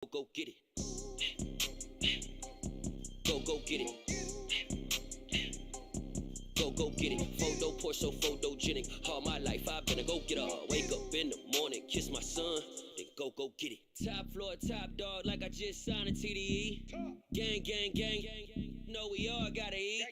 Go get it. Go get it. Go get it. Photo poor, so photogenic. All my life I've been a go-getter. Wake up in the morning, kiss my son, then go get it. Top floor, top dog, like I just signed a TDE. Gang, gang, gang. Know we all gotta eat.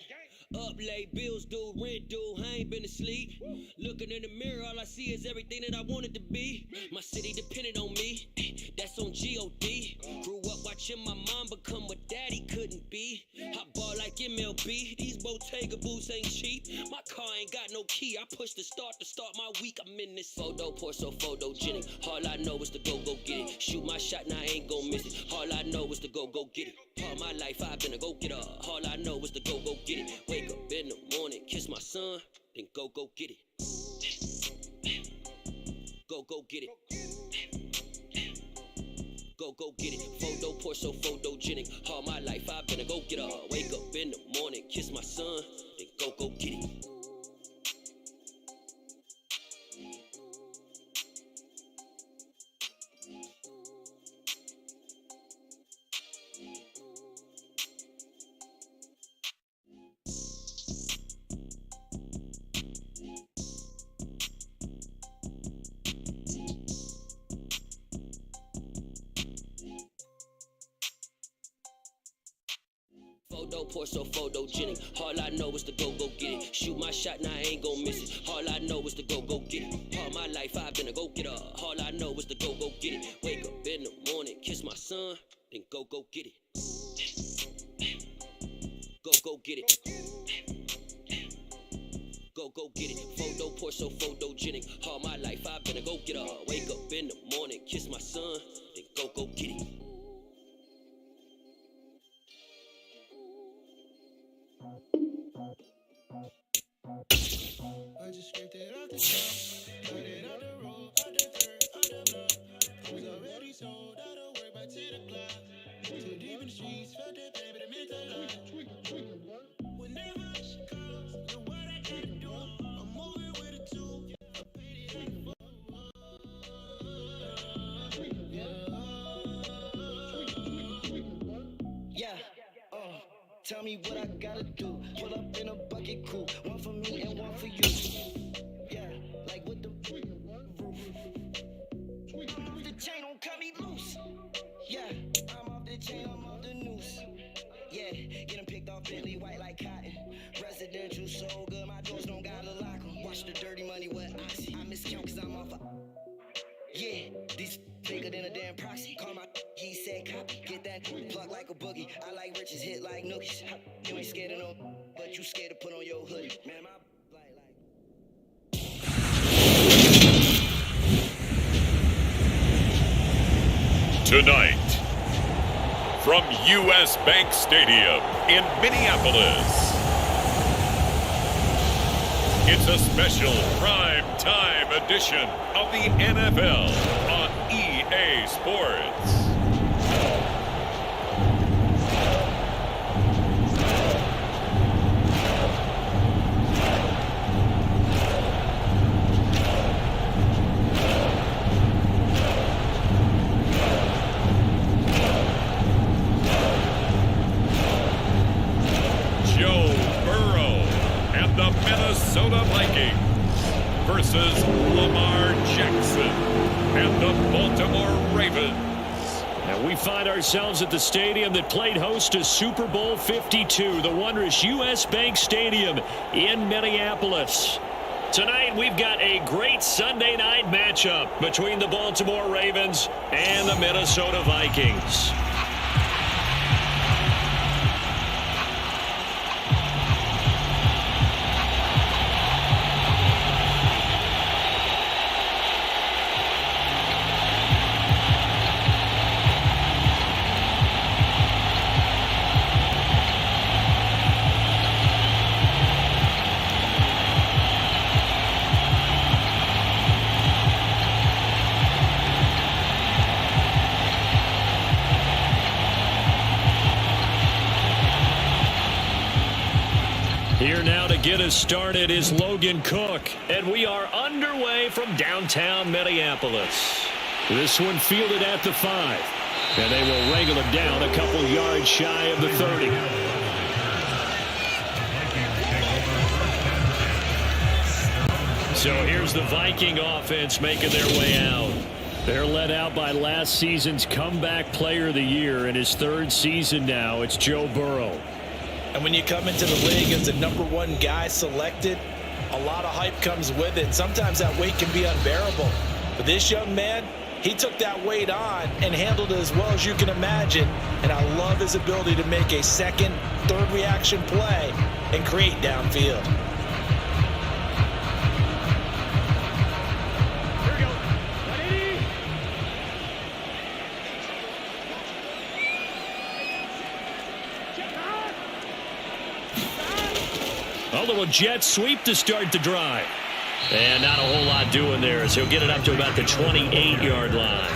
Up late, bills due, rent due, I ain't been asleep. Looking in the mirror, all I see is everything that I wanted to be. My city depended on me, that's on G.O.D. Grew up watching my mom become what daddy couldn't be. I ball like MLB, these Bottega boots ain't cheap. My car ain't got no key, I push the start to start my week. I'm in this photo poor, so photogenic. All I know is to go get it. Shoot my shot, now I ain't gon' miss it. All I know is to go get it. All my life I've been a go-getter. All I know is to go get it. Wake up in the morning, kiss my son, then go get it. Go get it. Go get it. Photo poor, so photogenic. All my life I've been a go-getter. Wake up in the morning, kiss my son, then go get it. Photo poor, so photogenic. All I know is to go get it. Shoot my shot, now I ain't gon' miss it. All I know is to go get it. All my life I've been a go-getter. All I know is to go get it. Wake up in the morning, kiss my son, then go get it. Go get it. Go get it. Photo poor, so photogenic. All my life I've been a go-getter. Wake up in the morning, kiss my son, then go get it. I just scraped it off the top, got it on the road, on the third, on the block. It was already sold, I don't work by 10 o'clock. Too deep in the streets, felt that pain, but it meant a lot. Whenever she calls, know what I gotta do. I'm moving with a two. I paid it in full. Yeah. Tell me what I gotta do. Pull up in a bucket crew, one for me and one for you. Yeah, like with the roof. I'm off the chain, don't cut me loose. Yeah, I'm off the chain, I'm off the noose. Yeah, getting picked off Bentley white like cotton. Residential so good, my doors don't gotta lock 'em. Watch the dirty money with oxy. I miscount cause I'm off a. Yeah, these bigger than a damn proxy. Call my he said copy. Get that plug like a boogie. I like riches, hit like nookies. You ain't scared of no, but you scared to put on your hoodie. Man, my like. Tonight, from U.S. Bank Stadium in Minneapolis, it's a special prime time edition of the NFL on EA Sports. Joe Burrow and the Minnesota Vikings versus Lamar Jackson and the Baltimore Ravens. And we find ourselves at the stadium that played host to Super Bowl 52, the wondrous U.S. Bank Stadium in Minneapolis. Tonight, we've got a great Sunday night matchup between the Baltimore Ravens and the Minnesota Vikings. Here now to get us started is Logan Cook, and we are underway from downtown Minneapolis. This one fielded at the 5. And they will wrangle him down a couple yards shy of the 30. So here's the Viking offense making their way out. They're led out by last season's comeback player of the year. In his third season now, it's Joe Burrow. And when you come into the league as the #1 guy selected, a lot of hype comes with it. And sometimes that weight can be unbearable. But this young man, he took that weight on and handled it as well as you can imagine. And I love his ability to make a second, third reaction play and create downfield. A little jet sweep to start the drive. And not a whole lot doing there as he'll get it up to about the 28-yard line.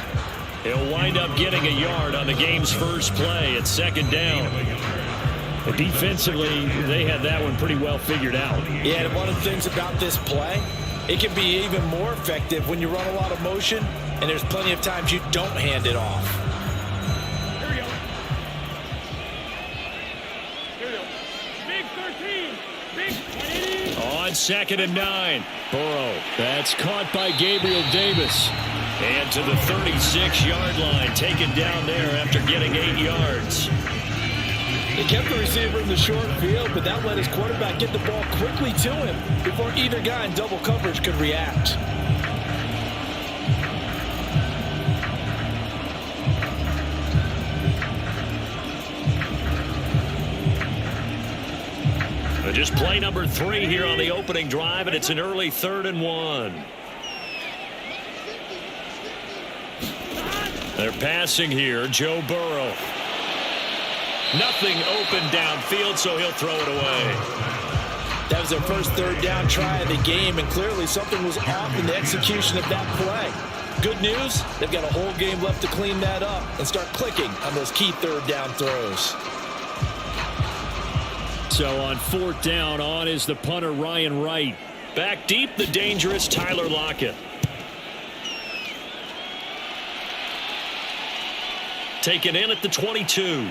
He'll wind up getting a yard on the game's first play at second down. But defensively, they had that one pretty well figured out. Yeah, and one of the things about this play, it can be even more effective when you run a lot of motion, and there's plenty of times you don't hand it off. On 2nd and 9, Burrow. That's caught by Gabriel Davis. And to the 36-yard line, taken down there after getting 8 yards. He kept the receiver in the short field, but that let his quarterback get the ball quickly to him before either guy in double coverage could react. Just play number 3 here on the opening drive, and it's an early 3rd and 1. They're passing here. Joe Burrow. Nothing open downfield, so he'll throw it away. That was their first third down try of the game, and clearly something was off in the execution of that play. Good news, they've got a whole game left to clean that up and start clicking on those key third down throws. So on 4th down, on is the punter Ryan Wright. Back deep, the dangerous Tyler Lockett. Taken in at the 22.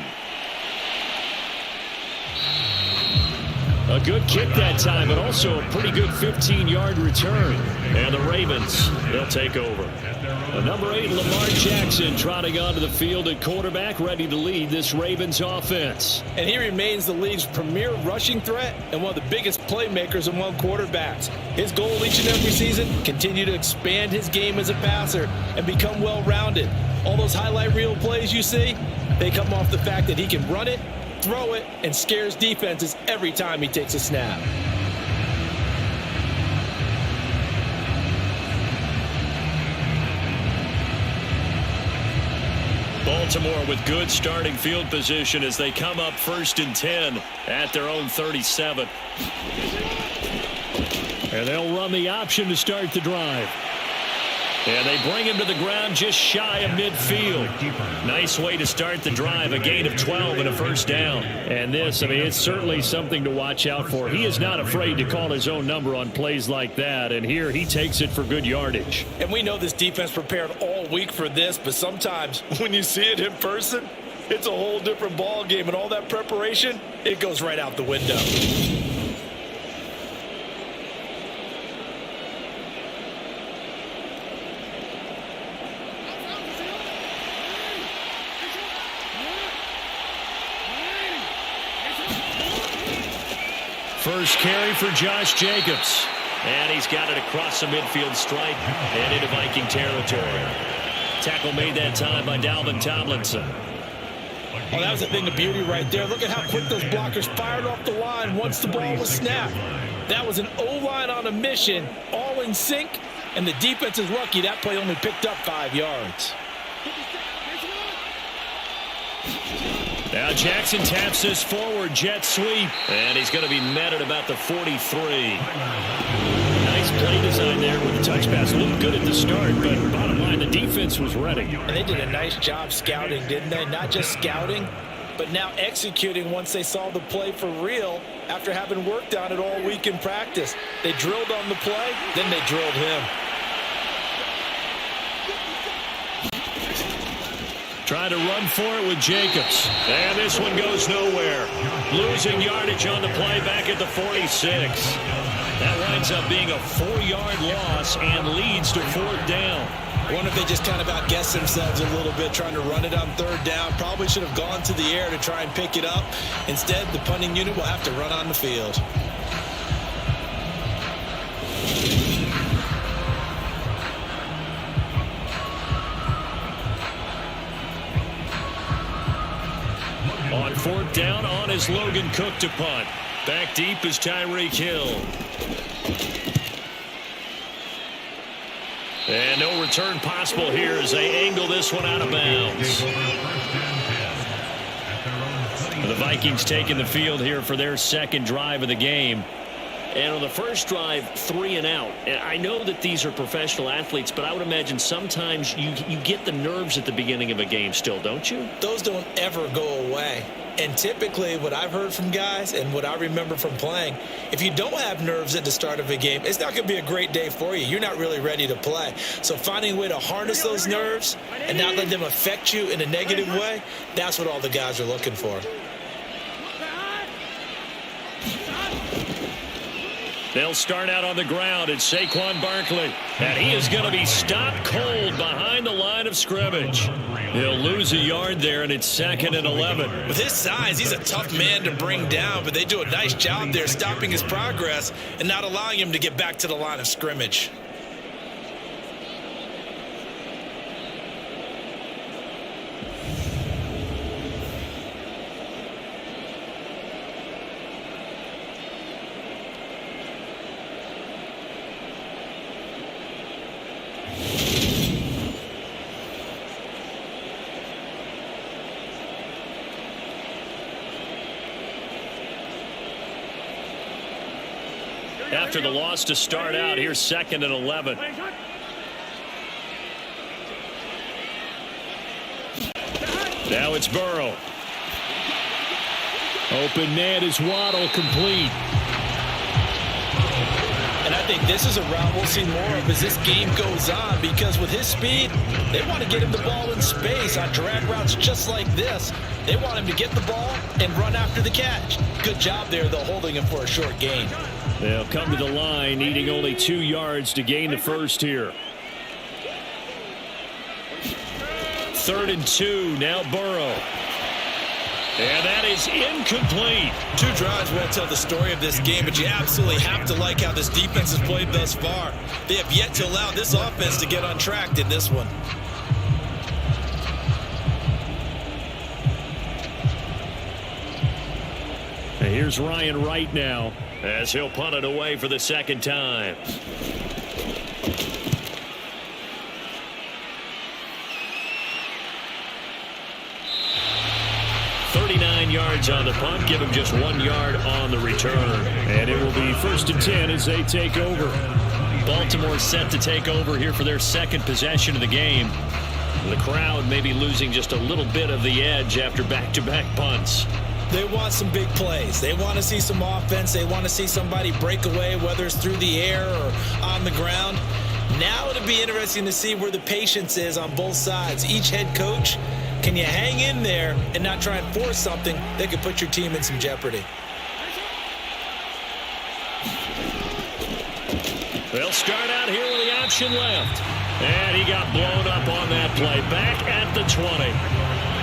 A good kick that time, but also a pretty good 15-yard return. And the Ravens, they'll take over. The number 8, Lamar Jackson, trotting onto the field at quarterback, ready to lead this Ravens offense. And he remains the league's premier rushing threat and one of the biggest playmakers among quarterbacks. His goal each and every season, continue to expand his game as a passer and become well-rounded. All those highlight reel plays you see, they come off the fact that he can run it, throw it, and scares defenses every time he takes a snap. Baltimore with good starting field position as they come up 1st and 10 at their own 37. And they'll run the option to start the drive. And they bring him to the ground just shy of midfield. Nice way to start the drive. A gain of 12 and a first down. And this, I mean, it's certainly something to watch out for. He is not afraid to call his own number on plays like that. And here he takes it for good yardage. And we know this defense prepared all week for this, but sometimes when you see it in person, it's a whole different ball game. And all that preparation, it goes right out the window. First carry for Josh Jacobs. And he's got it across the midfield stripe and into Viking territory. Tackle made that time by Dalvin Tomlinson. Oh, that was a thing of beauty right there. Look at how quick those blockers fired off the line once the ball was snapped. That was an O-line on a mission, all in sync, and the defense is lucky that play only picked up 5 yards. Now Jackson taps this forward jet sweep, and he's going to be met at about the 43. Nice play design there with the touch pass. Looked good at the start, but bottom line, the defense was ready. And they did a nice job scouting, didn't they? Not just scouting, but now executing once they saw the play for real after having worked on it all week in practice. They drilled on the play, then they drilled him. Trying to run for it with Jacobs. And this one goes nowhere. Losing yardage on the play back at the 46. That winds up being a 4-yard loss and leads to 4th down. I wonder if they just kind of outguessed themselves a little bit trying to run it on 3rd down. Probably should have gone to the air to try and pick it up. Instead, the punting unit will have to run on the field. On 4th down, on is Logan Cook to punt. Back deep is Tyreek Hill. And no return possible here as they angle this one out of bounds. The Vikings taking the field here for their 2nd drive of the game. And on the first drive, 3 and out. And I know that these are professional athletes, but I would imagine sometimes you get the nerves at the beginning of a game still, don't you? Those don't ever go away. And typically what I've heard from guys and what I remember from playing, if you don't have nerves at the start of a game, it's not going to be a great day for you. You're not really ready to play. So finding a way to harness those nerves and not let them affect you in a negative way, that's what all the guys are looking for. They'll start out on the ground. It's Saquon Barkley. And he is going to be stopped cold behind the line of scrimmage. He'll lose a yard there, and it's 2nd and 11. With his size, he's a tough man to bring down, but they do a nice job there stopping his progress and not allowing him to get back to the line of scrimmage. After the loss to start out, here's 2nd and 11. Now it's Burrow. Open man is Waddle, complete. And I think this is a route we'll see more of as this game goes on, because with his speed, they want to get him the ball in space on drag routes just like this. They want him to get the ball and run after the catch. Good job there, though, holding him for a short gain. They'll come to the line, needing only 2 yards to gain the first here. 3rd and 2, now Burrow. And that is incomplete. 2 drives won't tell the story of this game, but you absolutely have to like how this defense has played thus far. They have yet to allow this offense to get untracked in this one. And here's Ryan Wright now, as he'll punt it away for the 2nd time. Yards on the punt, give him just 1 yard on the return. And it will be 1st and 10 as they take over. Baltimore set to take over here for their 2nd possession of the game. The crowd may be losing just a little bit of the edge after back-to-back punts. They want some big plays. They want to see some offense. They want to see somebody break away, whether it's through the air or on the ground. Now it'll be interesting to see where the patience is on both sides. Each head coach, can you hang in there and not try and force something that could put your team in some jeopardy? They'll start out here with the option left. And he got blown up on that play. Back at the 20.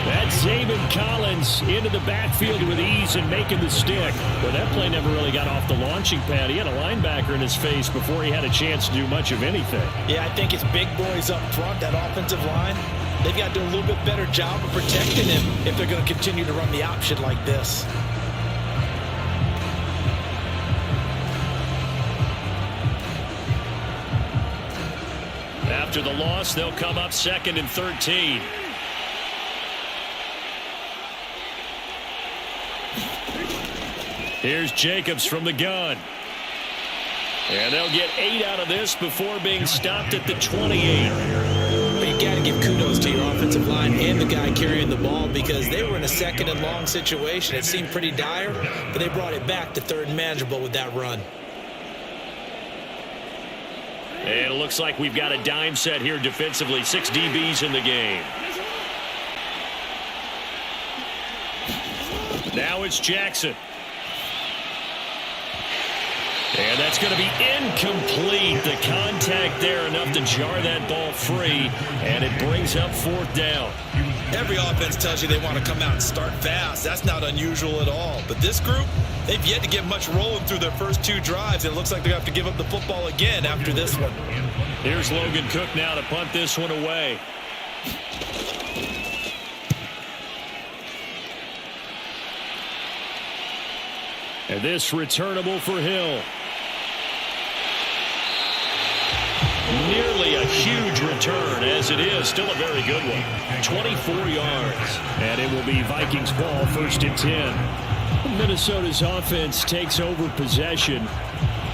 That's Zaven Collins into the backfield with ease and making the stick. But that play never really got off the launching pad. He had a linebacker in his face before he had a chance to do much of anything. Yeah, I think it's big boys up front, that offensive line. They've got to do a little bit better job of protecting him if they're going to continue to run the option like this. After the loss, they'll come up 2nd and 13. Here's Jacobs from the gun. And they'll get 8 out of this before being stopped at the 28. But you got to give kudos to your offensive line and the guy carrying the ball, because they were in a 2nd and long situation. It seemed pretty dire, but they brought it back to 3rd and manageable with that run. And it looks like we've got a dime set here defensively. 6 DBs in the game. Now it's Jackson. And that's going to be incomplete. The contact there enough to jar that ball free, and it brings up 4th down. Every offense tells you they want to come out and start fast. That's not unusual at all. But this group, they've yet to get much rolling through their first 2 drives. It looks like they have to give up the football again after this one. Here's Logan Cook now to punt this one away. And this returnable for Hill. Nearly a huge return, as it is. Still a very good one. 24 yards. And it will be Vikings ball, 1st and 10. Minnesota's offense takes over possession.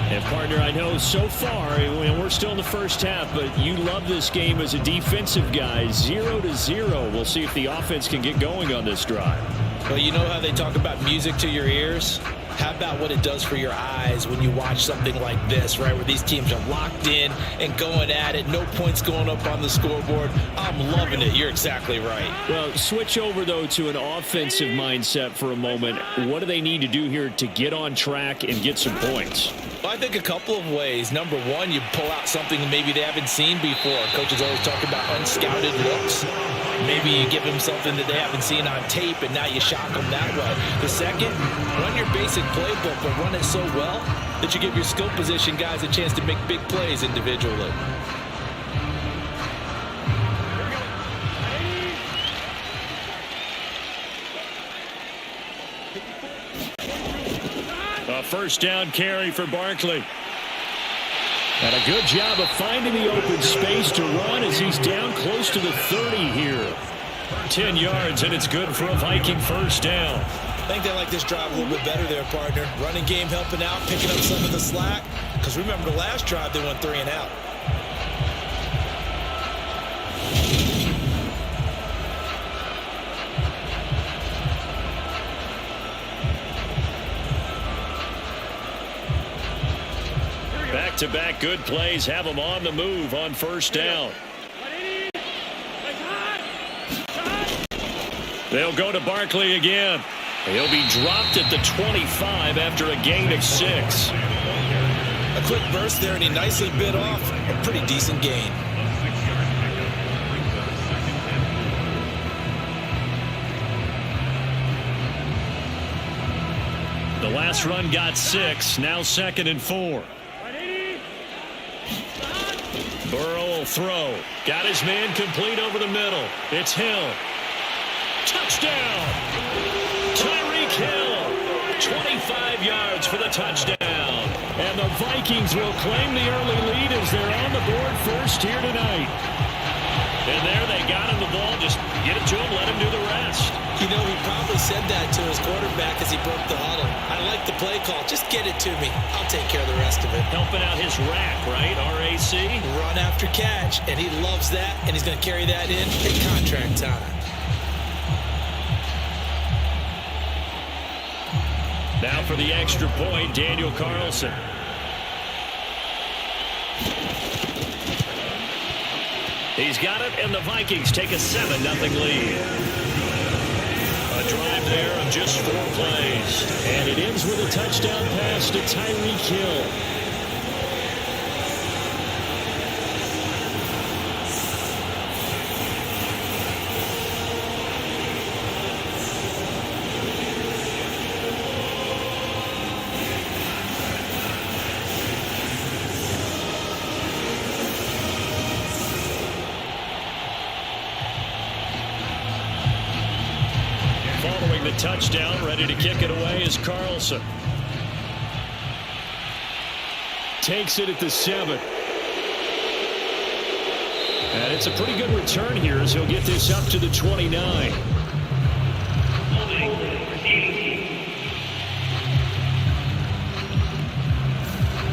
And, partner, I know so far, we're still in the first half, but you love this game as a defensive guy. 0-0. We'll see if the offense can get going on this drive. Well, you know how they talk about music to your ears? How about what it does for your eyes when you watch something like this, right, where these teams are locked in and going at it, no points going up on the scoreboard? I'm loving it. You're exactly right. Well, switch over, though, to an offensive mindset for a moment. What do they need to do here to get on track and get some points? Well, I think a couple of ways. Number one, you pull out something maybe they haven't seen before. Coaches always talk about unscouted looks. Maybe you give them something that they haven't seen on tape, and now you shock them that way. The second, run your basic playbook, but run it so well that you give your skill position guys a chance to make big plays individually. A 1st down carry for Barkley. And a good job of finding the open space to run as he's down close to the 30 here. 10 yards, and it's good for a Viking 1st down. I think they like this drive a little bit better there, partner. Running game helping out, picking up some of the slack. Because remember the last drive, they went 3 and out. Back-to-back good plays have them on the move on 1st down. They'll go to Barkley again. He'll be dropped at the 25 after a gain of 6. A quick burst there, and he nicely bit off a pretty decent gain. The last run got 6. Now 2nd and 4. Burrow will throw. Got his man complete over the middle. It's Hill. Touchdown! Tyreek Hill. 25 yards for the touchdown. And the Vikings will claim the early lead as they're on the board first here tonight. And there they got him the ball. Just get it to him, let him do the rest. You know, he probably said that to his quarterback as he broke the huddle. I like the play call. Just get it to me. I'll take care of the rest of it. Helping out his rack, right? RAC. Run after catch, and he loves that, and he's going to carry that in contract time. Now for the extra point, Daniel Carlson. He's got it, and the Vikings take a 7-0 lead. A drive there of just 4 plays. And it ends with a touchdown pass to Tyreek Hill. Following the touchdown, ready to kick it away is Carlson. Takes it at the 7. And it's a pretty good return here as he'll get this up to the 29.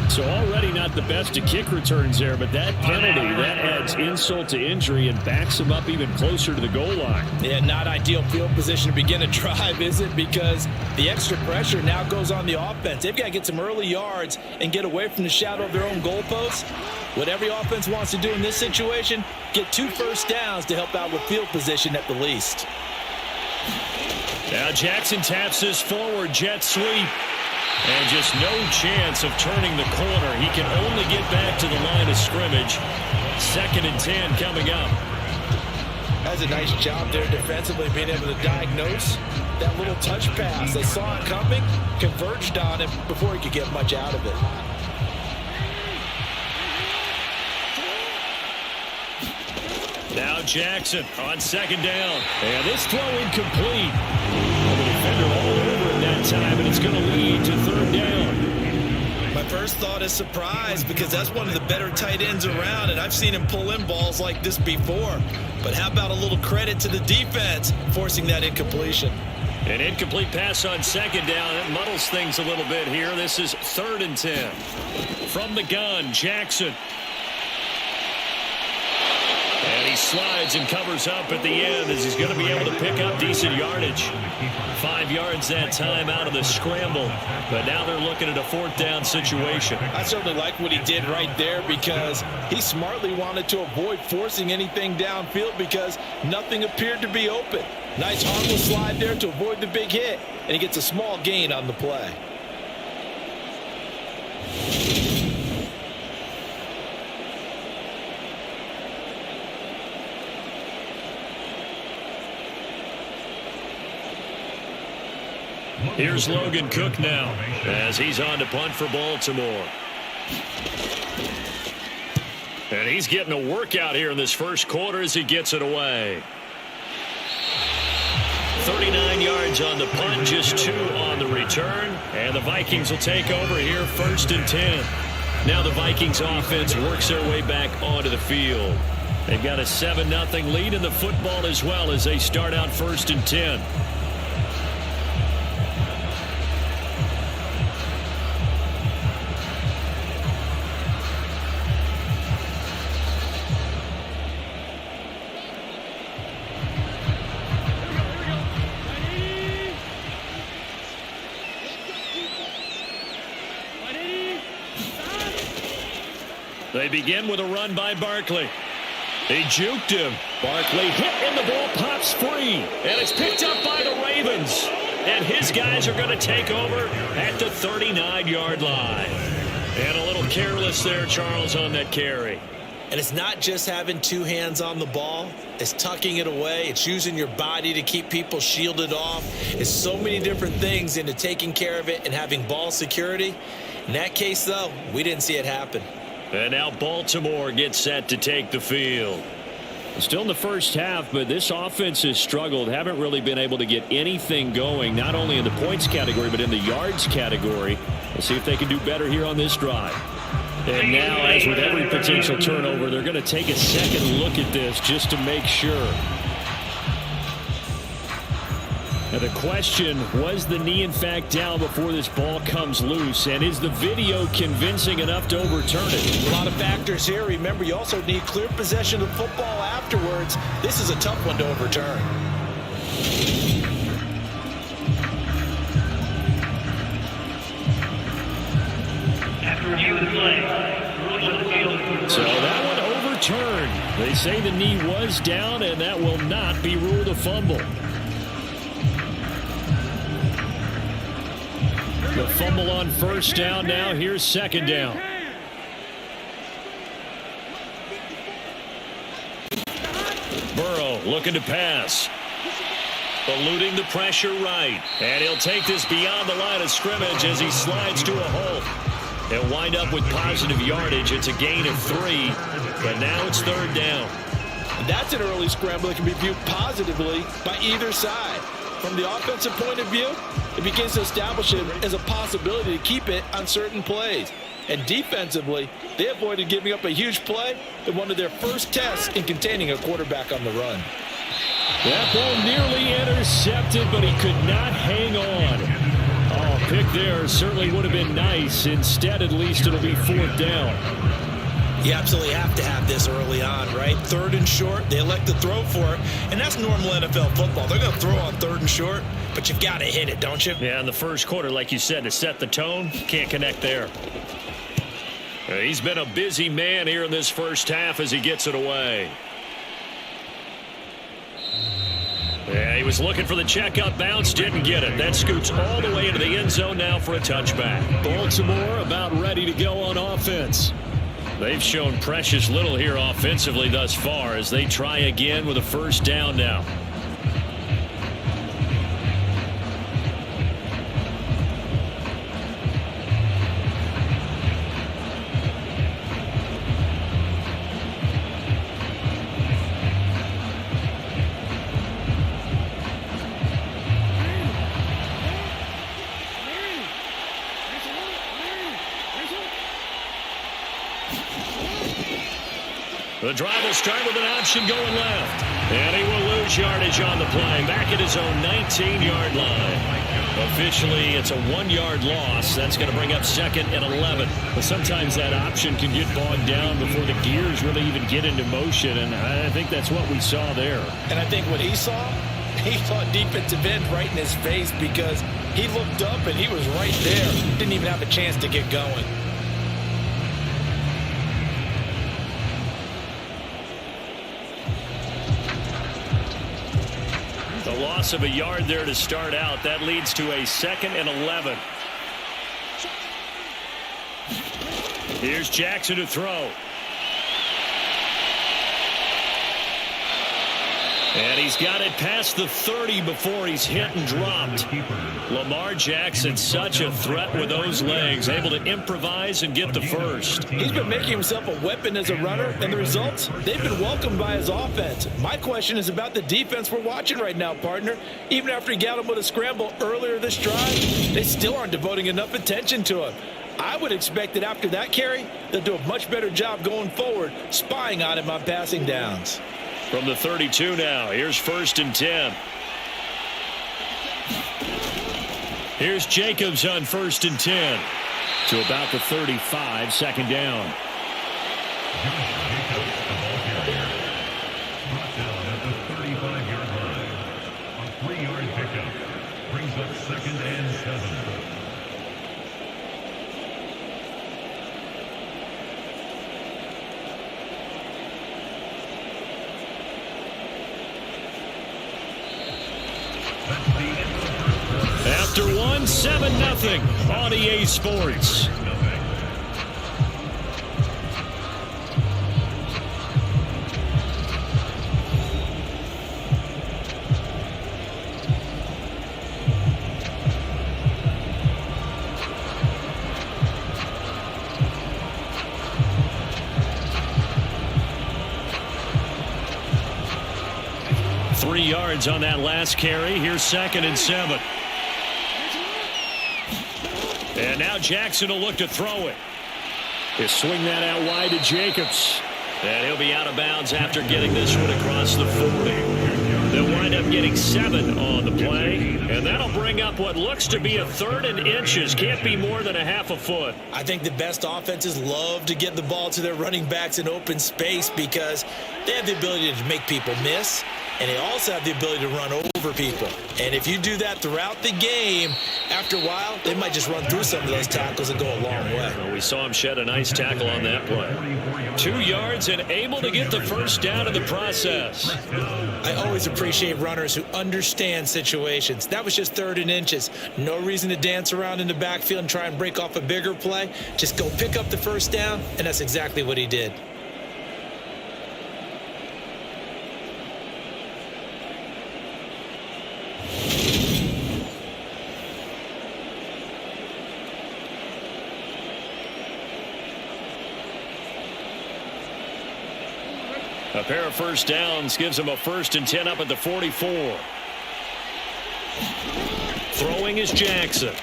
So already not the best of kick returns there, but that penalty, that adds insult to injury and backs him up even closer to the goal line. Yeah, not ideal field position to begin a drive, is it? Because the extra pressure now goes on the offense. They've got to get some early yards and get away from the shadow of their own goalposts. What every offense wants to do in this situation, get 2 first downs to help out with field position at the least. Now Jackson taps this forward jet sweep. And just no chance of turning the corner. He can only get back to the line of scrimmage. 2nd and 10 coming up. That's a nice job there defensively, being able to diagnose that little touch pass. They saw it coming, converged on him before he could get much out of it. Now Jackson on 2nd down. And this throw incomplete. The defender all over him that time, and it's going to lead to 3rd down. My first thought is surprise, because that's one of the better tight ends around, and I've seen him pull in balls like this before. But how about a little credit to the defense forcing that incompletion? An incomplete pass on 2nd down. It muddles things a little bit here. This is 3rd and 10. From the gun, Jackson. And he slides and covers up at the end as he's going to be able to pick up decent yardage. 5 yards that time out of the scramble. But now they're looking at a 4th down situation. I certainly like what he did right there, because he smartly wanted to avoid forcing anything downfield because nothing appeared to be open. Nice harmless slide there to avoid the big hit, and he gets a small gain on the play. Here's Logan Cook now as he's on to punt for Baltimore. And he's getting a workout here in this first quarter as he gets it away. 39 yards on the punt, just 2 on the return. And the Vikings will take over here 1st and 10. Now the Vikings offense works their way back onto the field. They've got a 7-0 lead in the football as well as they start out 1st and 10. They begin with a run by Barkley. They juked him. Barkley hit and the ball pops free. And it's picked up by the Ravens. And his guys are going to take over at the 39-yard line. And a little careless there, Charles, on that carry. And it's not just having 2 hands on the ball. It's tucking it away. It's using your body to keep people shielded off. It's so many different things into taking care of it and having ball security. In that case, though, we didn't see it happen. And now Baltimore gets set to take the field. Still in the first half, but this offense has struggled. Haven't really been able to get anything going, not only in the points category, but in the yards category. We'll see if they can do better here on this drive. And now, as with every potential turnover, they're going to take a second look at this just to make sure. Now the question, was the knee in fact down before this ball comes loose? And is the video convincing enough to overturn it? A lot of factors here. Remember, you also need clear possession of the football afterwards. This is a tough one to overturn. After review of the play, rules of the field. So that one overturned. They say the knee was down, and that will not be ruled a fumble. The fumble on first down now. Here's second down. Burrow looking to pass. Eluding the pressure right. And he'll take this beyond the line of scrimmage as he slides to a hole. They'll wind up with positive yardage. It's a gain of 3. But now it's third down. And that's an early scramble that can be viewed positively by either side. From the offensive point of view, it begins to establish it as a possibility to keep it on certain plays. And defensively, they avoided giving up a huge play in one of their first tests in containing a quarterback on the run. That ball nearly intercepted, but he could not hang on. Oh, pick there certainly would have been nice. Instead, at least it'll be 4th down. You absolutely have to have this early on, right? 3rd and short, they elect to throw for it, and that's normal NFL football. They're going to throw on 3rd and short, but you've got to hit it, don't you? Yeah, in the first quarter, like you said, to set the tone, can't connect there. He's been a busy man here in this first half as he gets it away. Yeah, he was looking for the checkup bounce, didn't get it. That scoots all the way into the end zone now for a touchback. Baltimore about ready to go on offense. They've shown precious little here offensively thus far as they try again with a first down now. The drive will start with an option going left. And he will lose yardage on the play. Back at his own 19-yard line. Officially, it's a 1-yard loss. That's going to bring up 2nd and 11. But sometimes that option can get bogged down before the gears really even get into motion. And I think that's what we saw there. And I think what he saw defensive end right in his face because he looked up and he was right there. Didn't even have a chance to get going. The loss of a yard there to start out. That leads to a 2nd and 11. Here's Jackson to throw. And he's got it past the 30 before he's hit and dropped. Lamar Jackson, such a threat with those legs, able to improvise and get the first. He's been making himself a weapon as a runner, and the results, they've been welcomed by his offense. My question is about the defense we're watching right now, partner. Even after he got him with a scramble earlier this drive, they still aren't devoting enough attention to him. I would expect that after that carry, they'll do a much better job going forward, spying on him on passing downs. From the 32 now, here's 1st and 10. Here's Jacobs on 1st and 10. To about the 35, 2nd down. Brought down at the 35-yard line. A 3-yard pickup brings up 2nd and 7. After 1, 7-0 on EA Sports. Three yards on that last carry. Here's 2nd and 7. And now Jackson will look to throw it. He'll swing that out wide to Jacobs. And he'll be out of bounds after getting this one across the 40. They'll wind up getting 7 on the play. And that'll bring up what looks to be a 3rd and inches. Can't be more than a half a foot. I think the best offenses love to get the ball to their running backs in open space because they have the ability to make people miss. And they also have the ability to run over people. And if you do that throughout the game, after a while, they might just run through some of those tackles and go a long way. Well, we saw him shed a nice tackle on that play. 2 yards and able to get the first down in the process. I always appreciate runners who understand situations. That was just 3rd and inches. No reason to dance around in the backfield and try and break off a bigger play. Just go pick up the first down, and that's exactly what he did. A pair of first downs gives him a 1st and 10 up at the 44. Throwing is Jackson.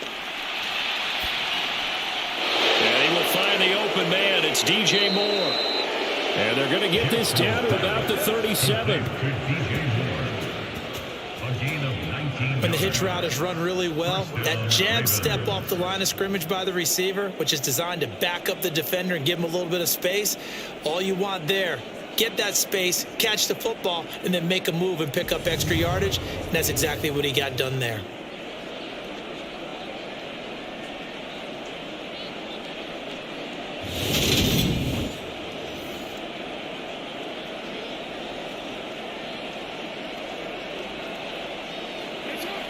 And he will find the open man. It's DJ Moore. And they're going to get this down to about the 37. When the hitch route is run really well, that jab step off the line of scrimmage by the receiver, which is designed to back up the defender and give him a little bit of space, all you want there, get that space, catch the football, and then make a move and pick up extra yardage. And that's exactly what he got done there.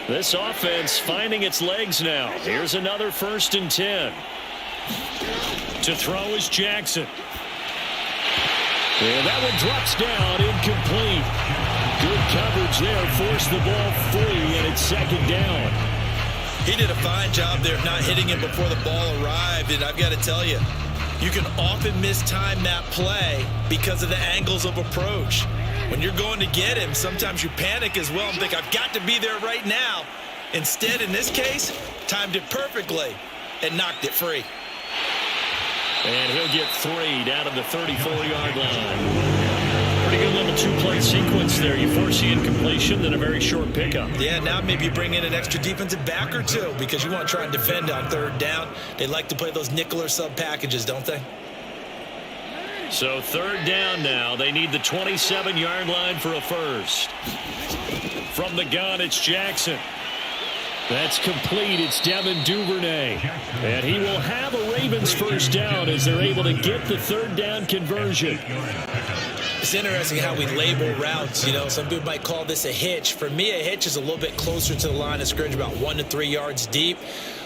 This offense finding its legs now. Here's another 1st and 10. To throw is Jackson. And that one drops down, incomplete. Good coverage there, forced the ball free, and it's 2nd down. He did a fine job there of not hitting him before the ball arrived, and I've got to tell you, you can often mistime that play because of the angles of approach. When you're going to get him, sometimes you panic as well and think, I've got to be there right now. Instead, in this case, timed it perfectly and knocked it free. And he'll get 3 down to the 34-yard line. Pretty good little 2-play sequence there. You force the incompletion, then a very short pickup. Yeah, now maybe you bring in an extra defensive back or two because you want to try and defend on 3rd down. They like to play those nickel or sub packages, don't they? So 3rd down now. They need the 27-yard line for a first. From the gun, it's Jackson. That's complete. It's Devin Duvernay. And he will have a Ravens 1st down as they're able to get the 3rd down conversion. It's interesting how we label routes. You know, some people might call this a hitch. For me, a hitch is a little bit closer to the line of scrimmage, about 1 to 3 yards deep.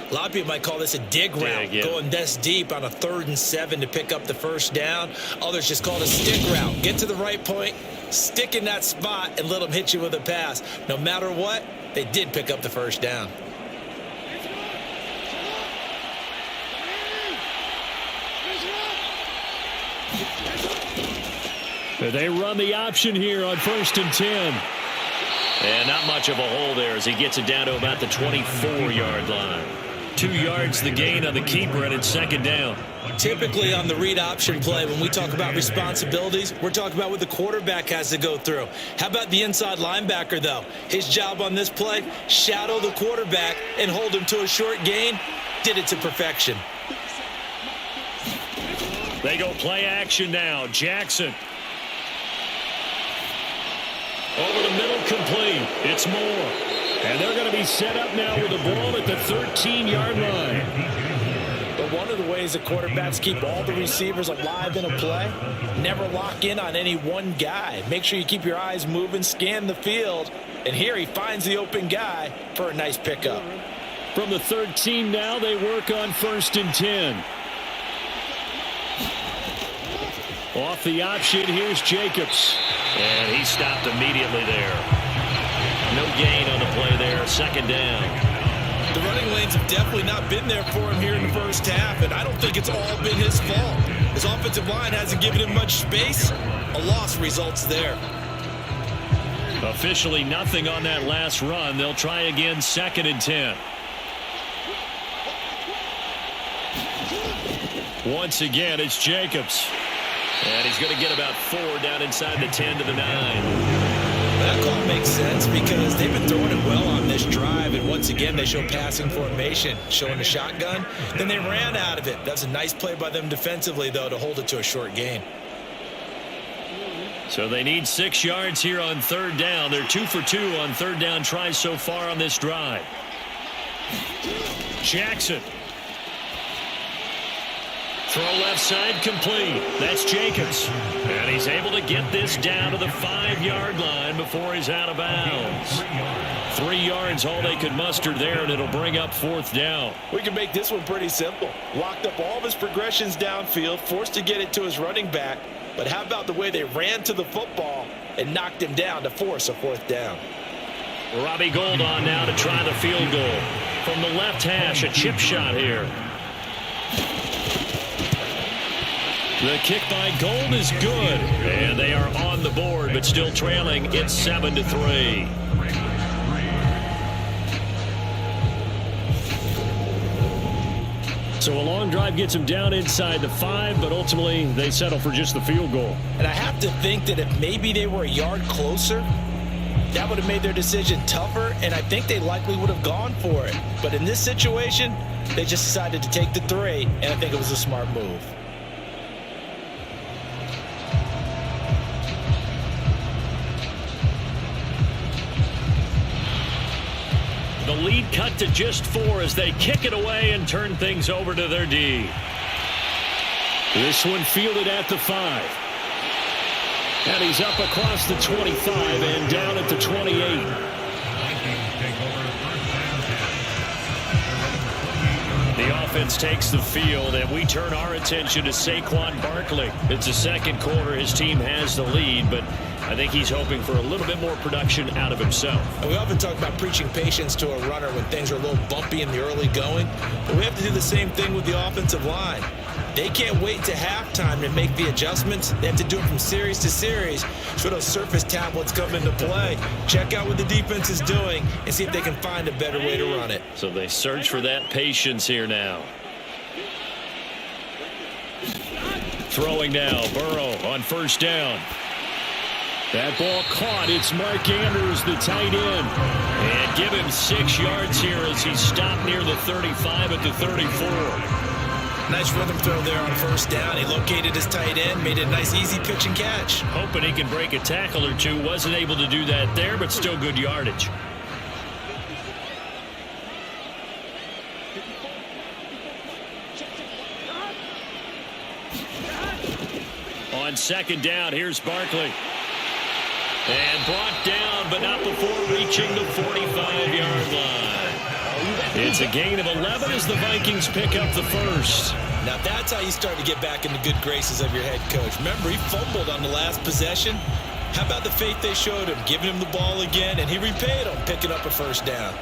A lot of people might call this a dig route, going this deep on a 3rd and 7 to pick up the 1st down. Others just call it a stick route. Get to the right point, stick in that spot, and let them hit you with a pass. No matter what, they did pick up the 1st down. They run the option here on 1st and 10. And not much of a hole there as he gets it down to about the 24-yard line. 2 yards the gain on the keeper, and it's 2nd down. Typically on the read option play, when we talk about responsibilities, we're talking about what the quarterback has to go through. How about the inside linebacker, though? His job on this play, shadow the quarterback and hold him to a short gain. Did it to perfection. They go play action now. Jackson. Over the middle, complete. It's Moore. And they're going to be set up now with the ball at the 13-yard line. But one of the ways that quarterbacks keep all the receivers alive in a play, never lock in on any one guy. Make sure you keep your eyes moving, scan the field. And here he finds the open guy for a nice pickup. From the 13 now, they work on 1st and 10. Off the option, here's Jacobs. And he stopped immediately there. No gain on the play there, 2nd down. The running lanes have definitely not been there for him here in the 1st half, and I don't think it's all been his fault. His offensive line hasn't given him much space. A loss results there. Officially nothing on that last run. They'll try again, 2nd and 10. Once again, it's Jacobs. And he's going to get about 4 down inside the 10 to the 9. That call makes sense because they've been throwing it well on this drive, and once again they show passing formation, showing the shotgun. Then they ran out of it. That's a nice play by them defensively, though, to hold it to a short gain. So they need 6 yards here on 3rd down. They're 2 for 2 on 3rd down tries so far on this drive. Jackson. Throw left side, complete. That's Jacobs. And he's able to get this down to the 5-yard line before he's out of bounds. 3 yards, all they could muster there, and it'll bring up 4th down. We can make this one pretty simple. Locked up all of his progressions downfield, forced to get it to his running back. But how about the way they ran to the football and knocked him down to force a 4th down? Robbie Gould on now to try the field goal. From the left hash, a chip shot here. The kick by Gould is good, and they are on the board, but still trailing. It's 7-3. So a long drive gets them down inside the 5, but ultimately they settle for just the field goal. And I have to think that if maybe they were a yard closer, that would have made their decision tougher, and I think they likely would have gone for it. But in this situation, they just decided to take the 3, and I think it was a smart move. The lead cut to just 4 as they kick it away and turn things over to their D. This one fielded at the 5. And he's up across the 25 and down at the 28. offense takes the field, and we turn our attention to Saquon Barkley. It's the second quarter. His team has the lead, but I think he's hoping for a little bit more production out of himself. And we often talk about preaching patience to a runner when things are a little bumpy in the early going, but we have to do the same thing with the offensive line. They can't wait to halftime to make the adjustments. They have to do it from series to series so those surface tablets come into play. Check out what the defense is doing and see if they can find a better way to run it. So they search for that patience here now. Throwing now, Burrow on first down. That ball caught. It's Mark Andrews, the tight end. And give him 6 yards here as he stopped near the 35 at the 34. Nice rhythm throw there on first down. He located his tight end, made it a nice easy pitch and catch. Hoping he can break a tackle or two. Wasn't able to do that there, but still good yardage. On second down, here's Barkley. And brought down, but not before reaching the 45-yard line. It's a gain of 11 as the Vikings pick up the first. Now that's how you start to get back in the good graces of your head coach. Remember, he fumbled on the last possession. How about the faith they showed him, giving him the ball again, and he repaid him, picking up a first down.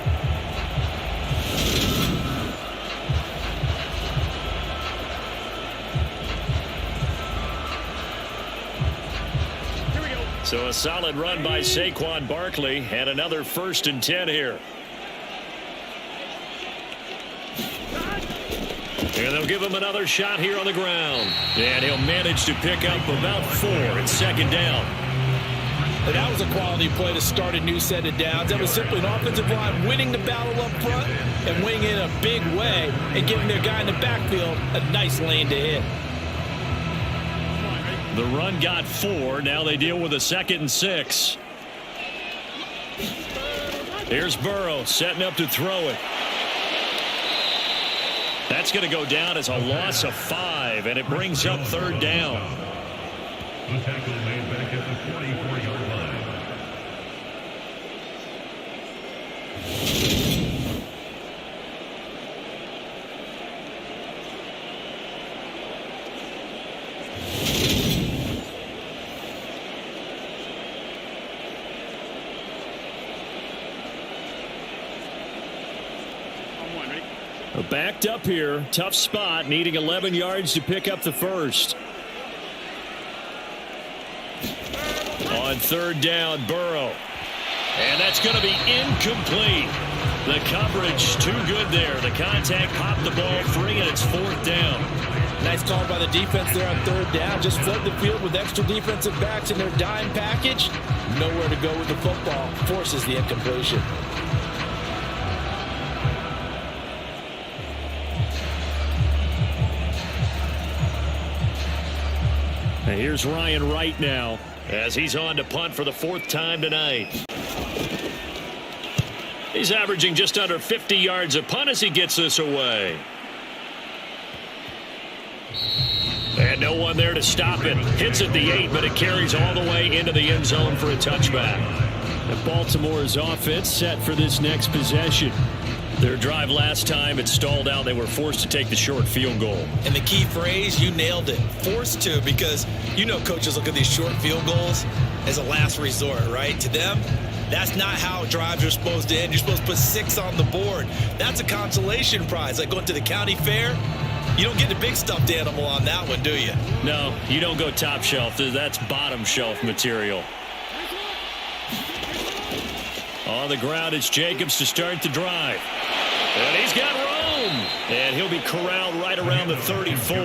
So a solid run by Saquon Barkley and another 1st and 10 here. And they'll give him another shot here on the ground. And he'll manage to pick up about 4 at second down. And that was a quality play to start a new set of downs. That was simply an offensive line winning the battle up front and winning in a big way and giving their guy in the backfield a nice lane to hit. The run got 4. Now they deal with a 2nd and 6. Here's Burrow setting up to throw it. That's going to go down as a loss of 5, and it brings up 3rd down. The tackle made back at the 44-yard line. Backed up here, tough spot, needing 11 yards to pick up the first. On 3rd down, Burrow. And that's going to be incomplete. The coverage too good there. The contact popped the ball free, and it's 4th down. Nice call by the defense there on 3rd down. Just flood the field with extra defensive backs in their dime package. Nowhere to go with the football. Forces the incompletion. And here's Ryan Wright now as he's on to punt for the 4th time tonight. He's averaging just under 50 yards a punt as he gets this away. And no one there to stop it. Hits at the 8, but it carries all the way into the end zone for a touchback. And Baltimore's offense set for this next possession. Their drive last time, it stalled out. They were forced to take the short field goal. And the key phrase, you nailed it. Forced to, because you know coaches look at these short field goals as a last resort, right? To them, that's not how drives are supposed to end. You're supposed to put 6 on the board. That's a consolation prize. Like going to the county fair, you don't get the big stuffed animal on that one, do you? No, you don't go top shelf. That's bottom shelf material. On the ground, it's Jacobs to start the drive. And he's got room. And he'll be corralled right around the 34.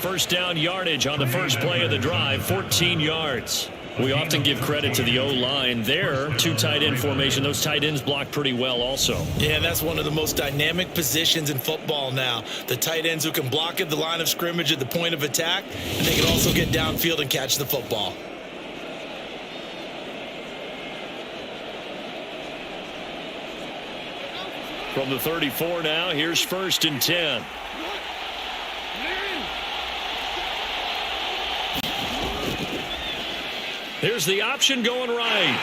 1st down yardage on the first play of the drive, 14 yards. We often give credit to the O-line there. 2 tight end formation. Those tight ends block pretty well also. Yeah, that's one of the most dynamic positions in football now. The tight ends who can block at the line of scrimmage at the point of attack, and they can also get downfield and catch the football. From the 34 now, here's 1st and 10. Here's the option going right.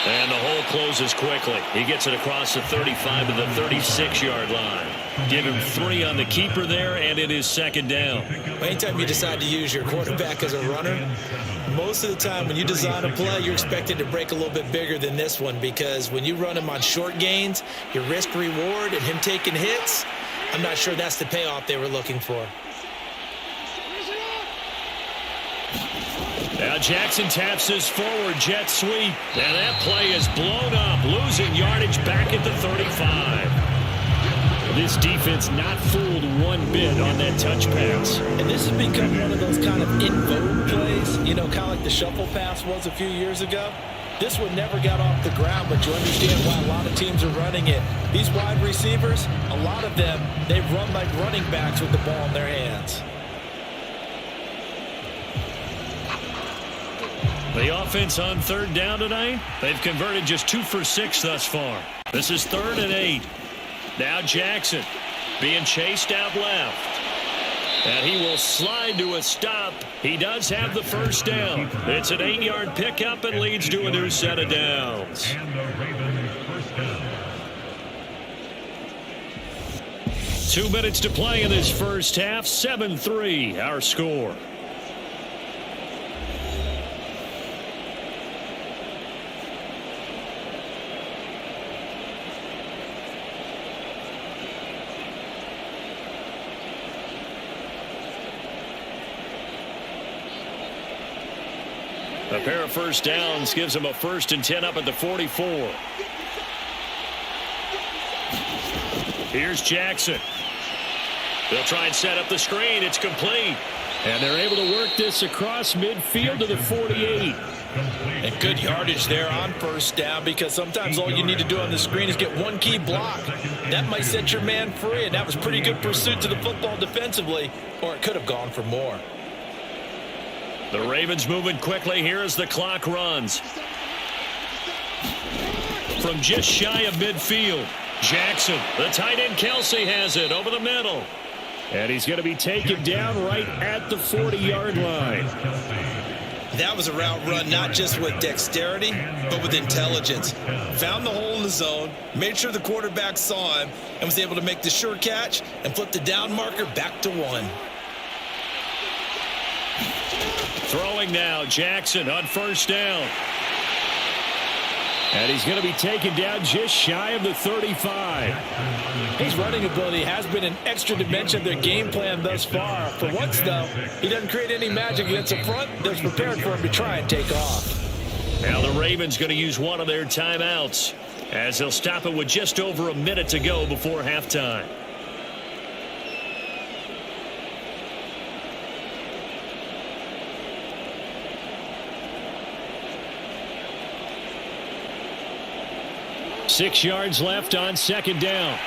And the hole closes quickly. He gets it across the 35 to the 36-yard line. Give him 3 on the keeper there, and it is second down. Anytime you decide to use your quarterback as a runner, most of the time when you design a play, you're expected to break a little bit bigger than this one, because when you run him on short gains, your risk-reward and him taking hits, I'm not sure that's the payoff they were looking for. Now Jackson taps his forward jet sweep. And that play is blown up, losing yardage back at the 35. This defense not fooled one bit on that touch pass. And this has become one of those kind of in vogue plays, you know, kind of like the shuffle pass was a few years ago. This one never got off the ground, but you understand why a lot of teams are running it. These wide receivers, a lot of them, they run like running backs with the ball in their hands. The offense on third down tonight, they've converted just 2 for 6 thus far. This is 3rd and 8. Now Jackson being chased out left. And he will slide to a stop. He does have the first down. It's an 8-yard pickup and leads to a new set of downs. And the Ravens first down. 2 minutes to play in this first half. 7-3 our score. A pair of first downs gives them a 1st and 10 up at the 44. Here's Jackson. They'll try and set up the screen. It's complete. And they're able to work this across midfield to the 48. And good yardage there on first down, because sometimes all you need to do on the screen is get one key block. That might set your man free, and that was pretty good pursuit to the football defensively, or it could have gone for more. The Ravens moving quickly here as the clock runs. From just shy of midfield, Jackson, the tight end Kelsey has it over the middle. And he's going to be taken down right at the 40-yard line. That was a route run not just with dexterity, but with intelligence. Found the hole in the zone, made sure the quarterback saw him, and was able to make the sure catch and flip the down marker back to 1. Throwing now, Jackson on first down. And he's going to be taken down just shy of the 35. His running ability has been an extra dimension of their game plan thus far. For once, though, he doesn't create any magic against the front that's prepared for him to try and take off. Now the Ravens going to use one of their timeouts, as they'll stop it with just over a minute to go before halftime. Six yards left on second down.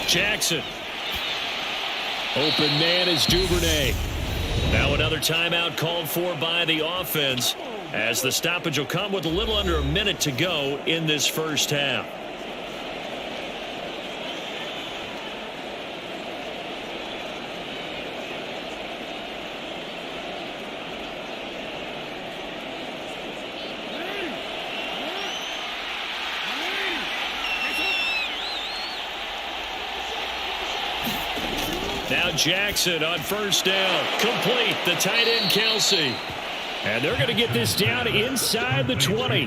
Jackson. Open man is Duvernay. Now another timeout called for by the offense, as the stoppage will come with a little under a minute to go in this first half. Now Jackson on first down. Complete. The tight end Kelsey. And they're going to get this down inside the 20.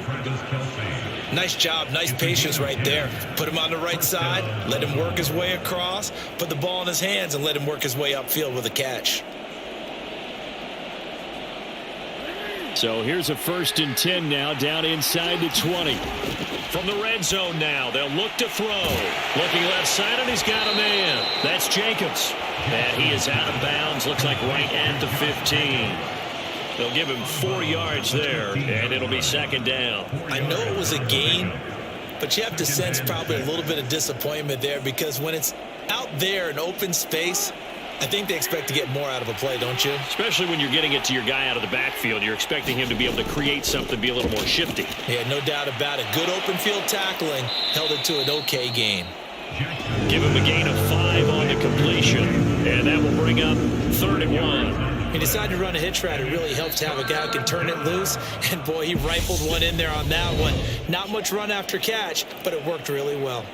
Nice job. Nice patience right there. Put him on the right side. Let him work his way across. Put the ball in his hands and let him work his way upfield with a catch. So here's a 1st and 10 now down inside the 20. From the red zone now, they'll look to throw. Looking left side, and he's got a man. That's Jacobs. And he is out of bounds, looks like right at the 15. They'll give him 4 yards there, and it'll be second down. I know it was a gain, but you have to sense probably a little bit of disappointment there, because when it's out there in open space, I think they expect to get more out of a play, don't you? Especially when you're getting it to your guy out of the backfield. You're expecting him to be able to create something, be a little more shifty. Yeah, no doubt about it. Good open field tackling held it to an okay gain. Give him a gain of 5 on the completion. And that will bring up 3rd and 1. He decided to run a hitch route. It really helps to have a guy who can turn it loose. And, boy, he rifled one in there on that one. Not much run after catch, but it worked really well.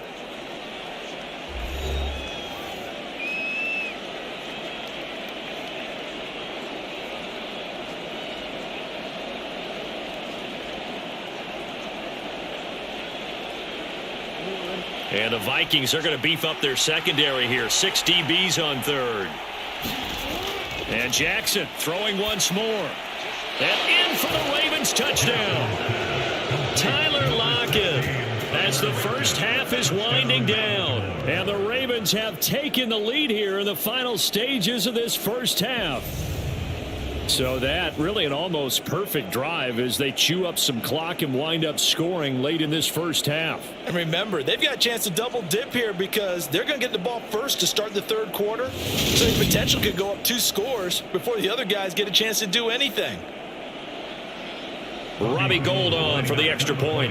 And the Vikings are going to beef up their secondary here. 6 DBs on third. And Jackson throwing once more. And in for the Ravens touchdown. Tyler Lockett as the first half is winding down. And the Ravens have taken the lead here in the final stages of this first half. So that really an almost perfect drive as they chew up some clock and wind up scoring late in this first half. And remember, they've got a chance to double dip here because they're going to get the ball first to start the third quarter. So the potential could go up 2 scores before the other guys get a chance to do anything. Robbie Gould on for the extra point.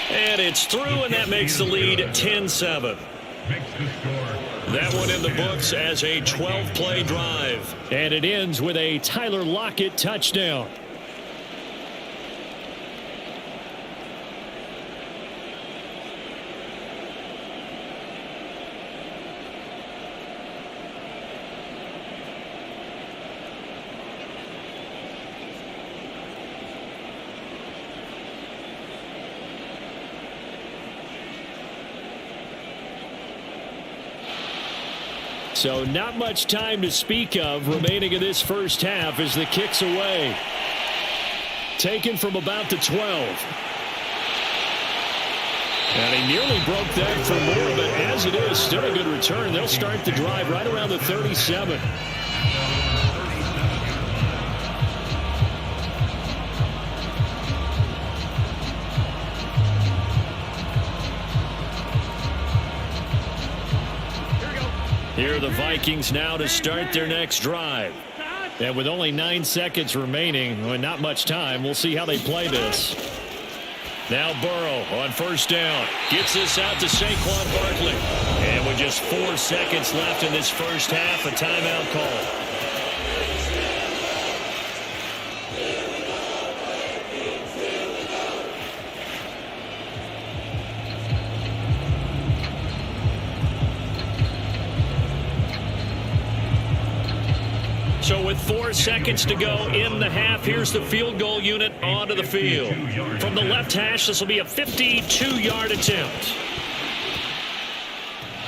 And it's through, and that makes the lead 10-7. That one in the books as a 12-play drive. And it ends with a Tyler Lockett touchdown. So not much time to speak of remaining in this first half as the kick's away. Taken from about the 12. And he nearly broke that for more, but as it is, still a good return. They'll start the drive right around the 37. Here are the Vikings now to start their next drive. And with only 9 seconds remaining, well, not much time, we'll see how they play this. Now Burrow on first down. Gets this out to Saquon Barkley. And with just 4 seconds left in this first half, a timeout call. So with 4 seconds to go in the half, here's the field goal unit onto the field. From the left hash, this will be a 52-yard attempt.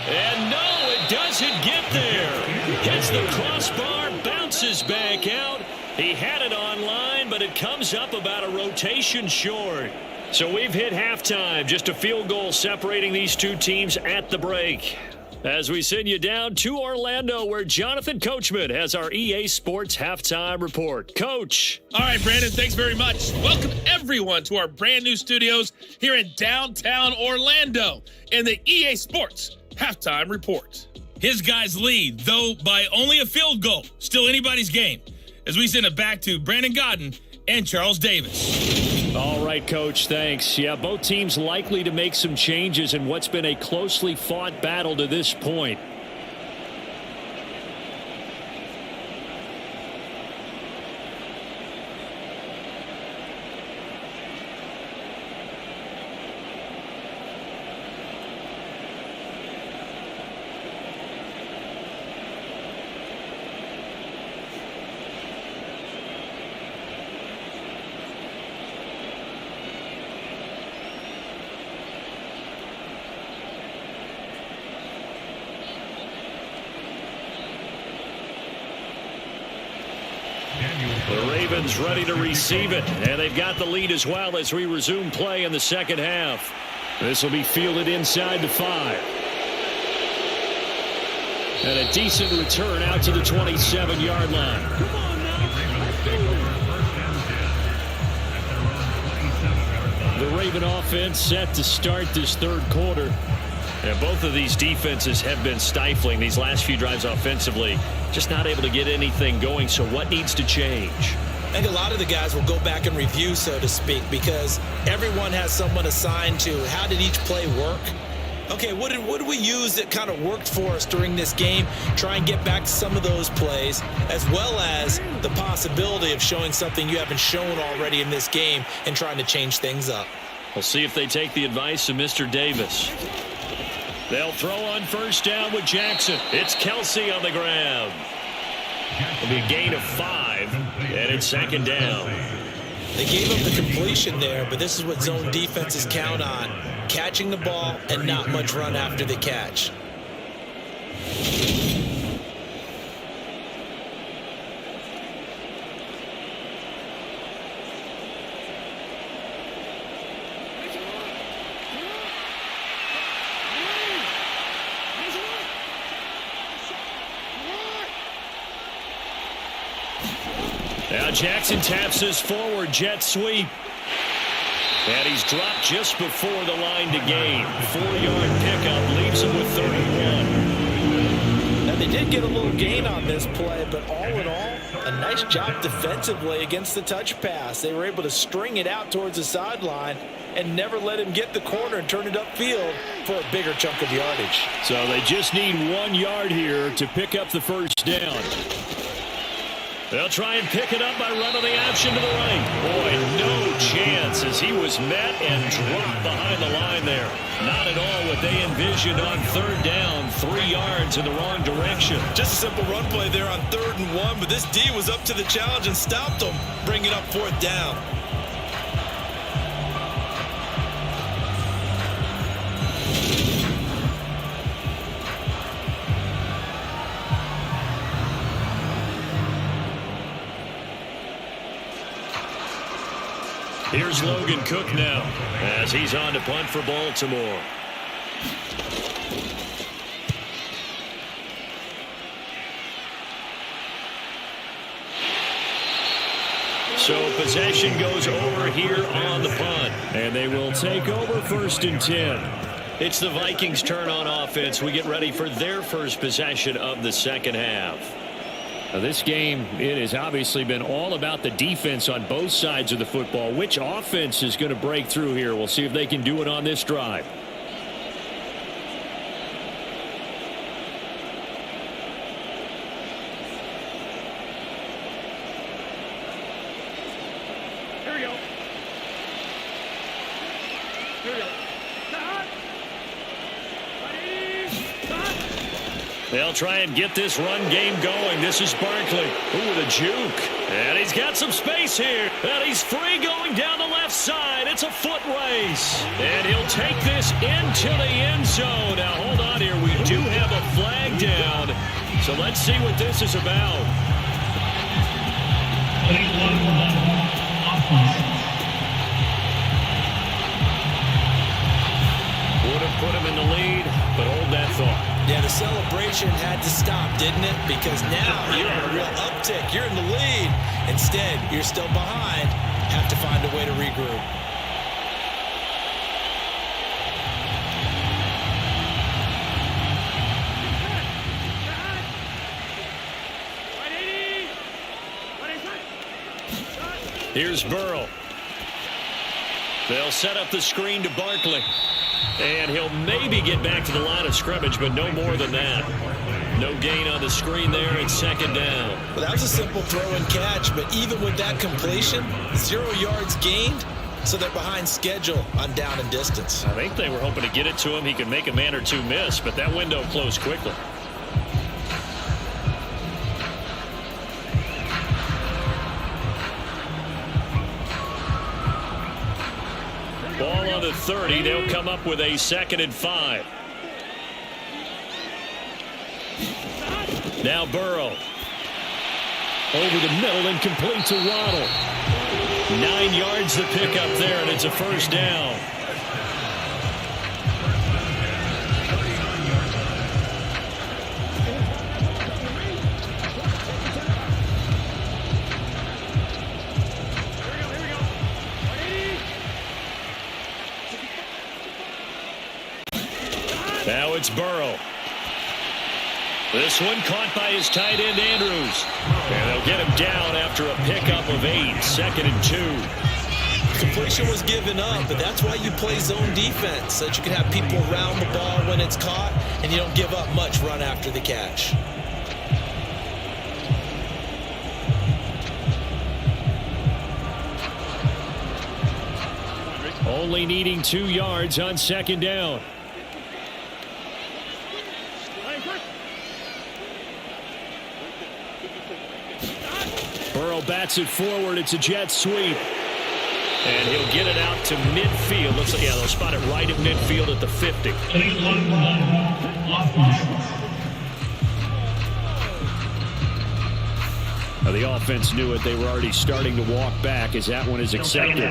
And no, it doesn't get there. Hits the crossbar, bounces back out. He had it online, but it comes up about a rotation short. So we've hit halftime, just a field goal separating these two teams at the break. As we send you down to Orlando, where Jonathan Coachman has our EA Sports Halftime Report. Coach. All right, Brandon, thanks very much. Welcome, everyone, to our brand new studios here in downtown Orlando in the EA Sports Halftime Report. His guys lead, though by only a field goal. Still anybody's game. As we send it back to Brandon Godden and Charles Davis. All right, Coach, thanks. Yeah, both teams likely to make some changes in what's been a closely fought battle to this point. The Ravens ready to receive it, and they've got the lead as well as we resume play in the second half. This will be fielded inside the 5. And a decent return out to the 27-yard line. The Raven offense set to start this third quarter. And both of these defenses have been stifling these last few drives offensively. Just not able to get anything going. So what needs to change? I think a lot of the guys will go back and review, so to speak, because everyone has someone assigned to how did each play work. Okay, what did we use that kind of worked for us during this game? Try and get back to some of those plays, as well as the possibility of showing something you haven't shown already in this game and trying to change things up. We'll see if they take the advice of Mr. Davis. They'll throw on first down with Jackson. It's Kelsey on the ground. It'll be a gain of 5, and it's second down. They gave up the completion there, but this is what zone defenses count on. Catching the ball and not much run after the catch. Now Jackson taps this forward jet sweep. And he's dropped just before the line to gain. 4-yard pickup leaves him with 31. Now they did get a little gain on this play, but all in all, a nice job defensively against the touch pass. They were able to string it out towards the sideline and never let him get the corner and turn it upfield for a bigger chunk of yardage. So they just need 1 yard here to pick up the first down. They'll try and pick it up by running the option to the right. Boy, no chance as he was met and dropped behind the line there. Not at all what they envisioned on third down, 3 yards in the wrong direction. Just a simple run play there on 3rd and 1, but this D was up to the challenge and stopped him, bringing up 4th down. Here's Logan Cook now as he's on to punt for Baltimore. So possession goes over here on the punt, and they will take over 1st and 10. It's the Vikings' turn on offense. We get ready for their first possession of the second half. Now this game, it has obviously been all about the defense on both sides of the football. Which offense is going to break through here? We'll see if they can do it on this drive. Here we go. Here we go. They'll try and get this run game going. This is Barkley. Ooh, the juke. And he's got some space here. And he's free going down the left side. It's a foot race. And he'll take this into the end zone. Now, hold on here. We do have a flag down. So let's see what this is about. Would have put him in the lead, but hold that thought. Yeah, the celebration had to stop, didn't it? Because now you're on a real uptick. You're in the lead. Instead, you're still behind. Have to find a way to regroup. Here's Burrow. They'll set up the screen to Barkley. And he'll maybe get back to the line of scrimmage, but no more than that. No gain on the screen there. It's second down. Well, that was a simple throw and catch, but even with that completion, 0 yards gained, so they're behind schedule on down and distance. I think they were hoping to get it to him. He could make a man or two miss, but that window closed quickly. Ball on the 30. They'll come up with a 2nd and 5. Now Burrow. Over the middle and complete to Waddle. 9 yards to pick up there, and it's a first down. Now it's Burrow. This one caught by his tight end, Andrews. And they'll get him down after a pickup of 8. 2nd and 2. Completion was given up, but that's why you play zone defense, so that you can have people around the ball when it's caught, and you don't give up much run after the catch. Only needing 2 yards on second down. Burrow bats it forward. It's a jet sweep. And he'll get it out to midfield. Looks like, yeah, they'll spot it right at midfield at the 50. Now the offense knew it. They were already starting to walk back as that one is accepted.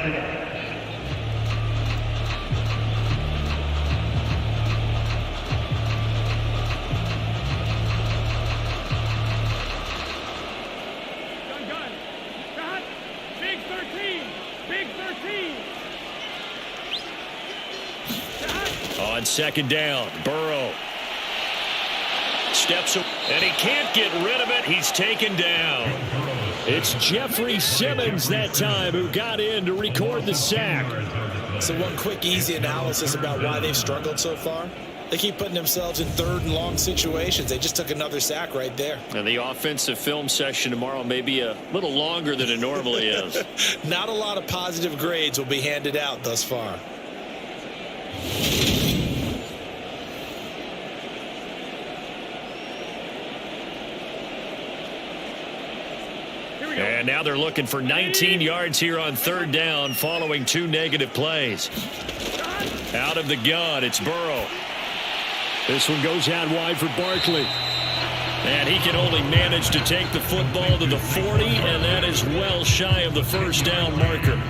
On second down, Burrow steps up, and he can't get rid of it. He's taken down. It's Jeffrey Simmons that time who got in to record the sack. So one quick, easy analysis about why they've struggled so far. They keep putting themselves in third and long situations. They just took another sack right there. And the offensive film session tomorrow may be a little longer than it normally is. Not a lot of positive grades will be handed out thus far. And now they're looking for 19 yards here on third down following 2 negative plays. Out of the gun, it's Burrow. This one goes out wide for Barkley. And he can only manage to take the football to the 40, and that is well shy of the first down marker.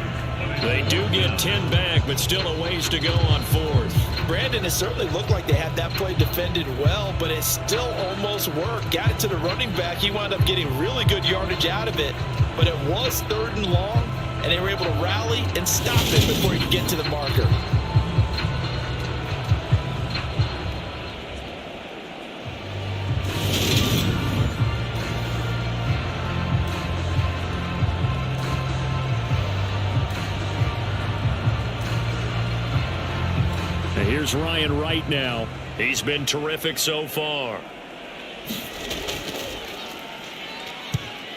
They do get 10 back, but still a ways to go on fourth. Brandon, it certainly looked like they had that play defended well, but it still almost worked. Got it to the running back. He wound up getting really good yardage out of it, but it was third and long, and they were able to rally and stop it before he could get to the marker. Here's Ryan Wright now. He's been terrific so far.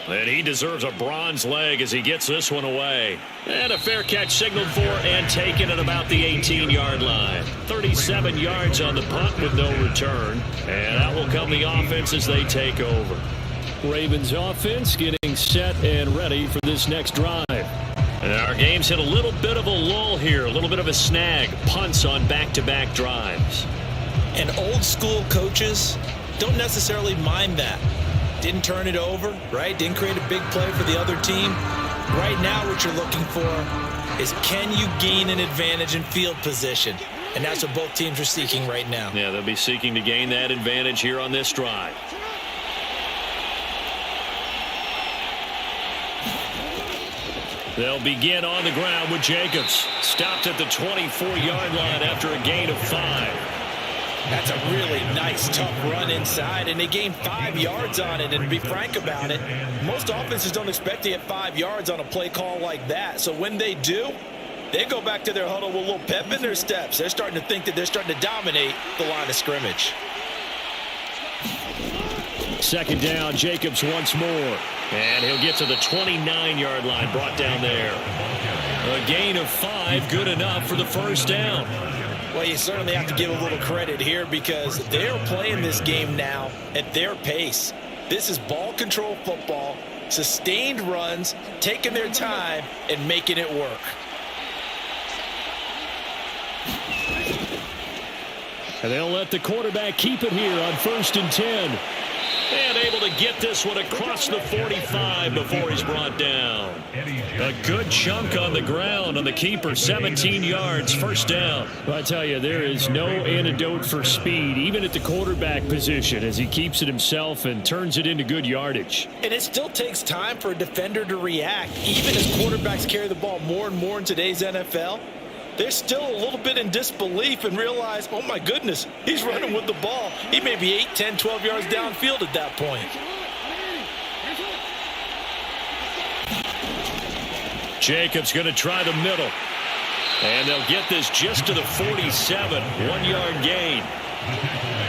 And he deserves a bronze leg as he gets this one away. And a fair catch signaled for and taken at about the 18-yard line. 37 yards on the punt with no return. And out will come the offense as they take over. Ravens offense getting set and ready for this next drive. And our game's hit a little bit of a lull here, a little bit of a snag. Punts on back-to-back drives. And old school coaches don't necessarily mind that. Didn't turn it over, right? Didn't create a big play for the other team. Right now what you're looking for is, can you gain an advantage in field position? And that's what both teams are seeking right now. Yeah, they'll be seeking to gain that advantage here on this drive. They'll begin on the ground with Jacobs. Stopped at the 24-yard line after a gain of 5. That's a really nice, tough run inside, and they gained 5 yards on it. And to be frank about it, most offenses don't expect to get 5 yards on a play call like that. So when they do, they go back to their huddle with a little pep in their steps. They're starting to think that they're starting to dominate the line of scrimmage. Second down, Jacobs once more. And he'll get to the 29-yard line, brought down there. A gain of 5, good enough for the first down. Well, you certainly have to give a little credit here because they're playing this game now at their pace. This is ball control football, sustained runs, taking their time, and making it work. And they'll let the quarterback keep it here on 1st and 10. And able to get this one across the 45 before he's brought down. A good chunk on the ground on the keeper, 17 yards, first down. Well, I tell you, there is no antidote for speed, even at the quarterback position, as he keeps it himself and turns it into good yardage. And it still takes time for a defender to react. Even as quarterbacks carry the ball more and more in today's NFL, they're still a little bit in disbelief and realize, oh my goodness, he's running with the ball. He may be 8, 10, 12 yards downfield at that point. Jacobs going to try the middle. And they'll get this just to the 47, 1-yard gain.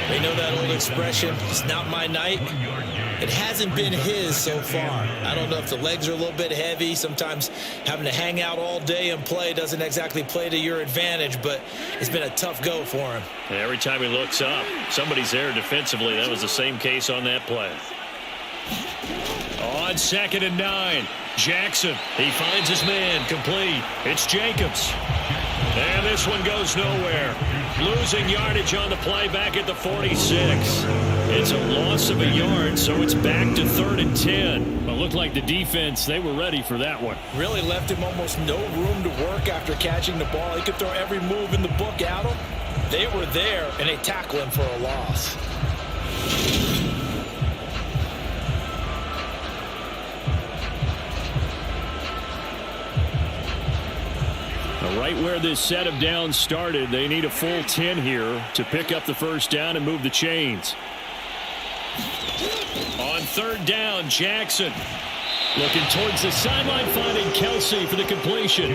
They know that old expression, it's not my night. It hasn't been his so far. I don't know if the legs are a little bit heavy. Sometimes having to hang out all day and play doesn't exactly play to your advantage, but it's been a tough go for him. And every time he looks up, somebody's there defensively. That was the same case on that play. On 2nd and 9, Jackson. He finds his man, complete. It's Jacobs. And this one goes nowhere. Losing yardage on the play back at the 46. It's a loss of a yard, so it's back to 3rd and 10. It looked like the defense, they were ready for that one. Really left him almost no room to work after catching the ball. He could throw every move in the book at him. They were there, and they tackle him for a loss. Right where this set of downs started, they need a full 10 here to pick up the first down and move the chains. On 3rd down, Jackson looking towards the sideline, finding Kelsey for the completion.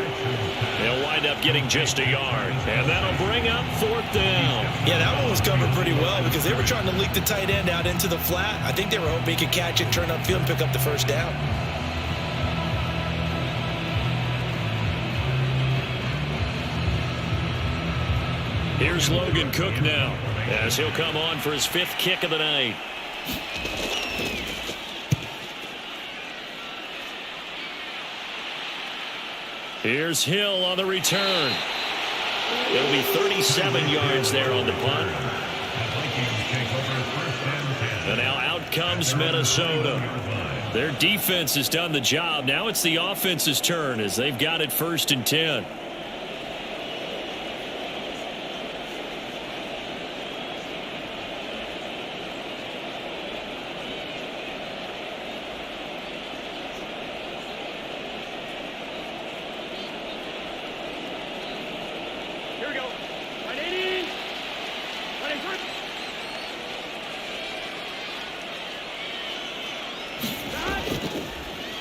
They'll wind up getting just a yard, and that'll bring up 4th down. Yeah, that one was covered pretty well because they were trying to leak the tight end out into the flat. I think they were hoping he could catch it, turn upfield, and pick up the first down. Here's Logan Cook now, as he'll come on for his 5th kick of the night. Here's Hill on the return. It'll be 37 yards there on the punt. And now out comes Minnesota. Their defense has done the job. Now it's the offense's turn as they've got it 1st and 10.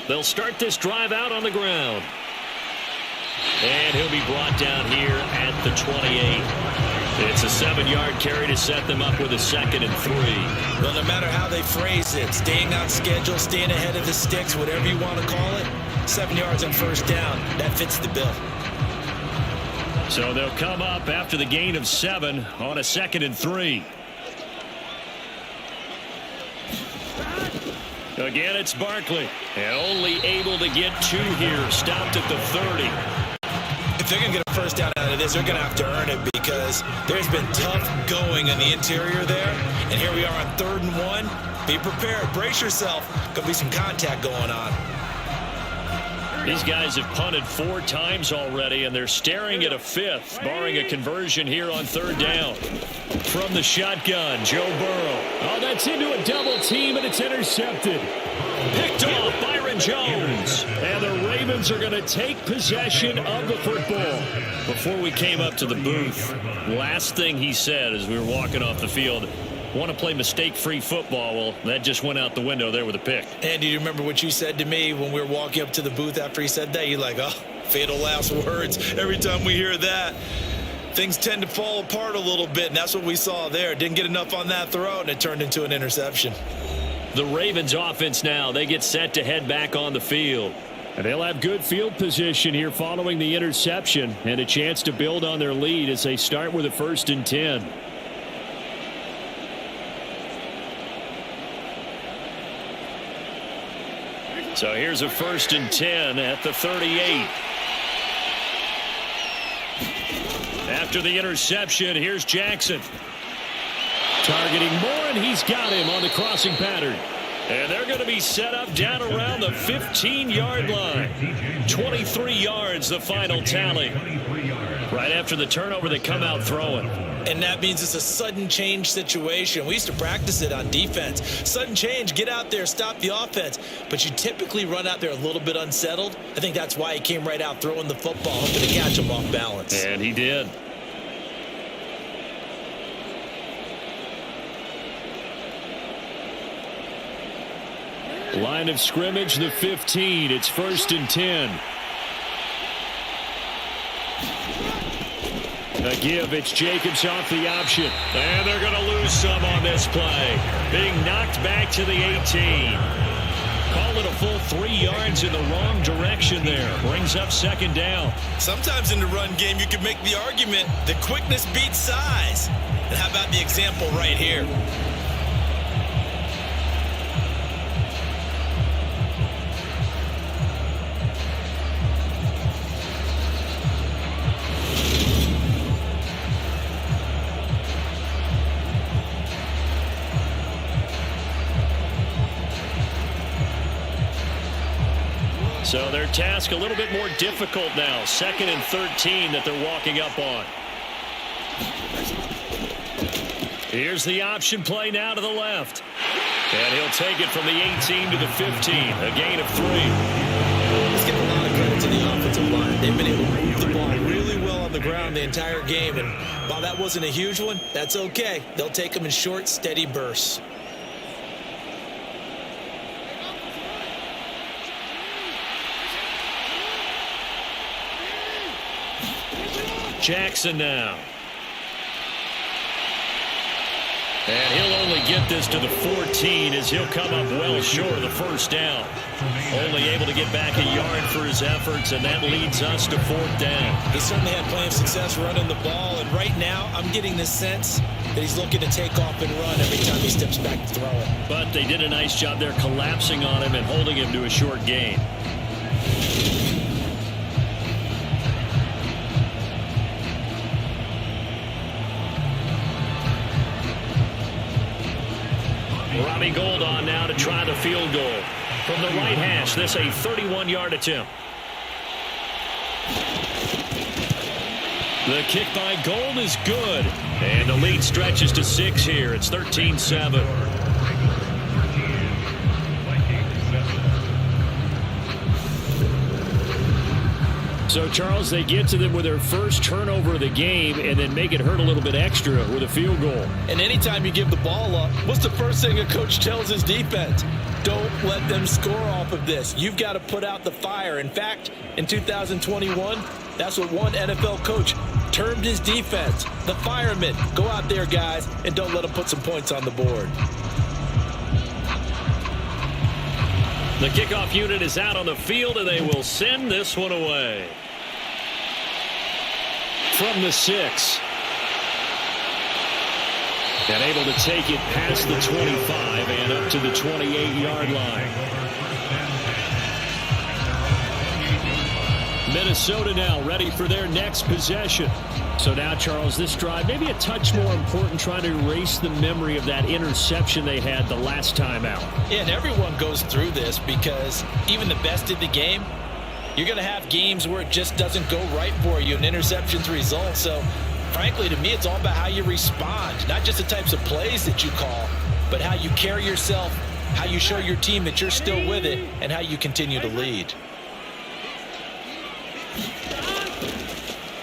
They'll start this drive out on the ground. And he'll be brought down here at the 28. It's a 7-yard carry to set them up with a 2nd and 3. Well, no matter how they phrase it, staying on schedule, staying ahead of the sticks, whatever you want to call it, 7 yards on 1st down, that fits the bill. So they'll come up after the gain of 7 on a 2nd and 3. Again, it's Barkley, and only able to get 2 here, stopped at the 30. If they're going to get a first down out of this, they're going to have to earn it because there's been tough going in the interior there. And here we are on 3rd and 1. Be prepared. Brace yourself. Going to be some contact going on. These guys have punted 4 times already, and they're staring at a 5th, barring a conversion here on 3rd down. From the shotgun, Joe Burrow. Oh, that's into a double team, and it's intercepted. Picked off Byron Jones. And the Ravens are going to take possession of the football. Before we came up to the booth, last thing he said as we were walking off the field, want to play mistake-free football. Well, that just went out the window there with a pick. And do you remember what you said to me when we were walking up to the booth after he said that? You're like, oh, fatal last words. Every time we hear that, things tend to fall apart a little bit, and that's what we saw there. Didn't get enough on that throw, and it turned into an interception. The Ravens offense now, they get set to head back on the field. And they'll have good field position here following the interception and a chance to build on their lead as they start with a 1st and 10. So here's a 1st and 10 at the 38. After the interception, here's Jackson. Targeting Moore, and he's got him on the crossing pattern. And they're going to be set up down around the 15-yard line. 23 yards, the final tally. Right after the turnover, they come out throwing. And that means it's a sudden change situation. We used to practice it on defense. Sudden change, get out there, stop the offense. But you typically run out there a little bit unsettled. I think that's why he came right out throwing the football, hoping to catch him off balance. And he did. Line of scrimmage, the 15. It's 1st and 10. A give, it's Jacobs off the option. And they're going to lose some on this play. Being knocked back to the 18. Call it a full 3 yards in the wrong direction there. Brings up second down. Sometimes in the run game, you can make the argument that quickness beats size. And how about the example right here? So their task a little bit more difficult now. 2nd and 13 that they're walking up on. Here's the option play now to the left. And he'll take it from the 18 to the 15. A gain of 3. Let's give a lot of credit to the offensive line. They've been able to move the ball really well on the ground the entire game. And while that wasn't a huge one, that's okay. They'll take them in short, steady bursts. Jackson now. And he'll only get this to the 14 as he'll come up well short of the first down. Only able to get back a yard for his efforts, and that leads us to 4th down. He certainly had plenty of success running the ball, and right now I'm getting the sense that he's looking to take off and run every time he steps back to throw it. But they did a nice job there collapsing on him and holding him to a short gain. Robbie Gould on now to try the field goal. From the right hash, this a 31-yard attempt. The kick by Gould is good. And the lead stretches to 6 here. It's 13-7. So, Charles, they get to them with their first turnover of the game and then make it hurt a little bit extra with a field goal. And anytime you give the ball up, what's the first thing a coach tells his defense? Don't let them score off of this. You've got to put out the fire. In fact, in 2021, that's what one NFL coach termed his defense, the firemen. Go out there, guys, and don't let them put some points on the board. The kickoff unit is out on the field, and they will send this one away. From the 6. And able to take it past the 25 and up to the 28-yard line. Minnesota now ready for their next possession. So now, Charles, this drive maybe a touch more important, trying to erase the memory of that interception they had the last time out. Yeah, and everyone goes through this because even the best in the game, you're going to have games where it just doesn't go right for you and interceptions result. So, frankly, to me, it's all about how you respond, not just the types of plays that you call, but how you carry yourself, how you show your team that you're still with it, and how you continue to lead.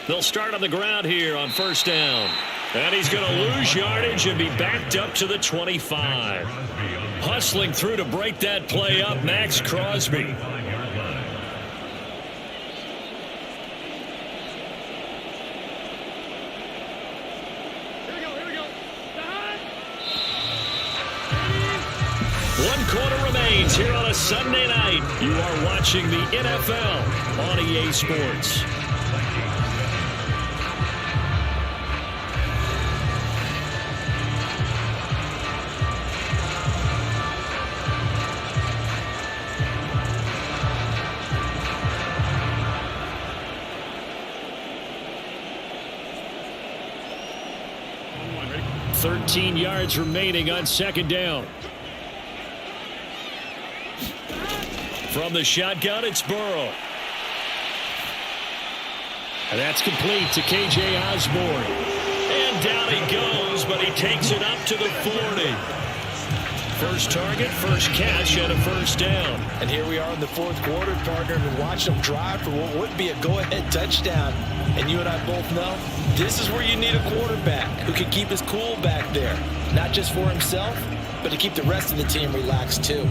They'll start on the ground here on first down. And he's going to lose yardage and be backed up to the 25. Hustling through to break that play up, Max Crosby. One quarter remains here on a Sunday night. You are watching the NFL on EA Sports. Ready? 13 yards remaining on second down. From the shotgun, it's Burrow. And that's complete to K.J. Osborne. And down he goes, but he takes it up to the 40. First target, first catch, and a first down. And here we are in the fourth quarter, partner, and watch them drive for what would be a go-ahead touchdown. And you and I both know this is where you need a quarterback who can keep his cool back there. Not just for himself, but to keep the rest of the team relaxed too.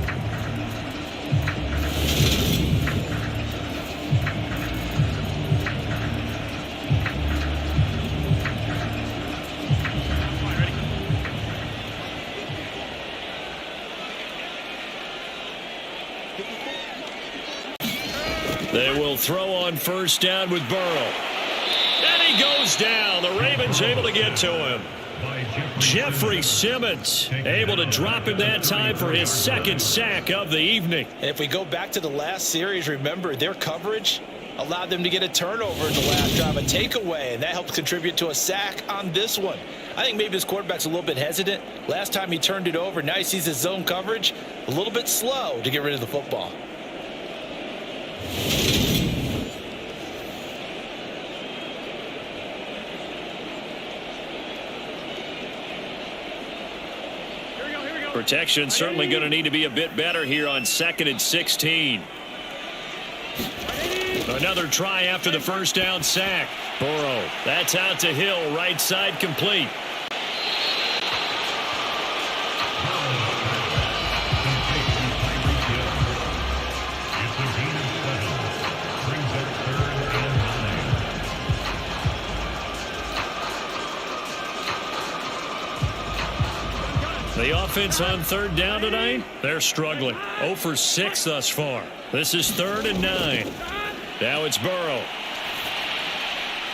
They will throw on first down with Burrow. And he goes down. The Ravens able to get to him. Jeffrey Simmons able to drop him that time for his second sack of the evening. And if we go back to the last series, remember their coverage allowed them to get a turnover in the last drive, a takeaway, and that helps contribute to a sack on this one. I think maybe this quarterback's a little bit hesitant. Last time he turned it over, now he sees his zone coverage a little bit slow to get rid of the football. Protection certainly going to need to be a bit better here on 2nd and 16. Another try after the first down sack. Burrow, that's out to Hill, right side complete. The offense on third down tonight, they're struggling. 0 for 6 thus far. This is 3rd and 9. Now it's Burrow.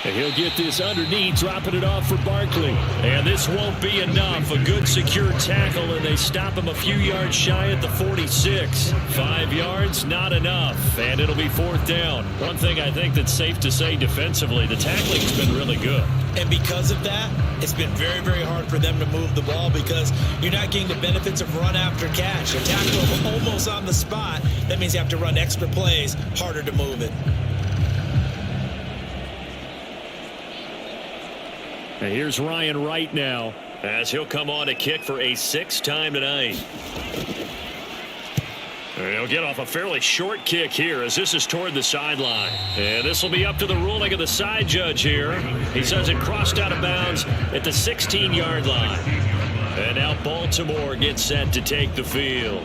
And he'll get this underneath, dropping it off for Barkley. And this won't be enough. A good secure tackle, and they stop him a few yards shy at the 46. 5 yards, not enough. And it'll be 4th down. One thing I think that's safe to say defensively, the tackling's been really good. And because of that, it's been very, very hard for them to move the ball because you're not getting the benefits of run after catch. You tackle them almost on the spot. That means you have to run extra plays, harder to move it. And here's Ryan Wright now as he'll come on to kick for a 6th time tonight. And he'll get off a fairly short kick here as this is toward the sideline. And this will be up to the ruling of the side judge here. He says it crossed out of bounds at the 16-yard line. And now Baltimore gets set to take the field.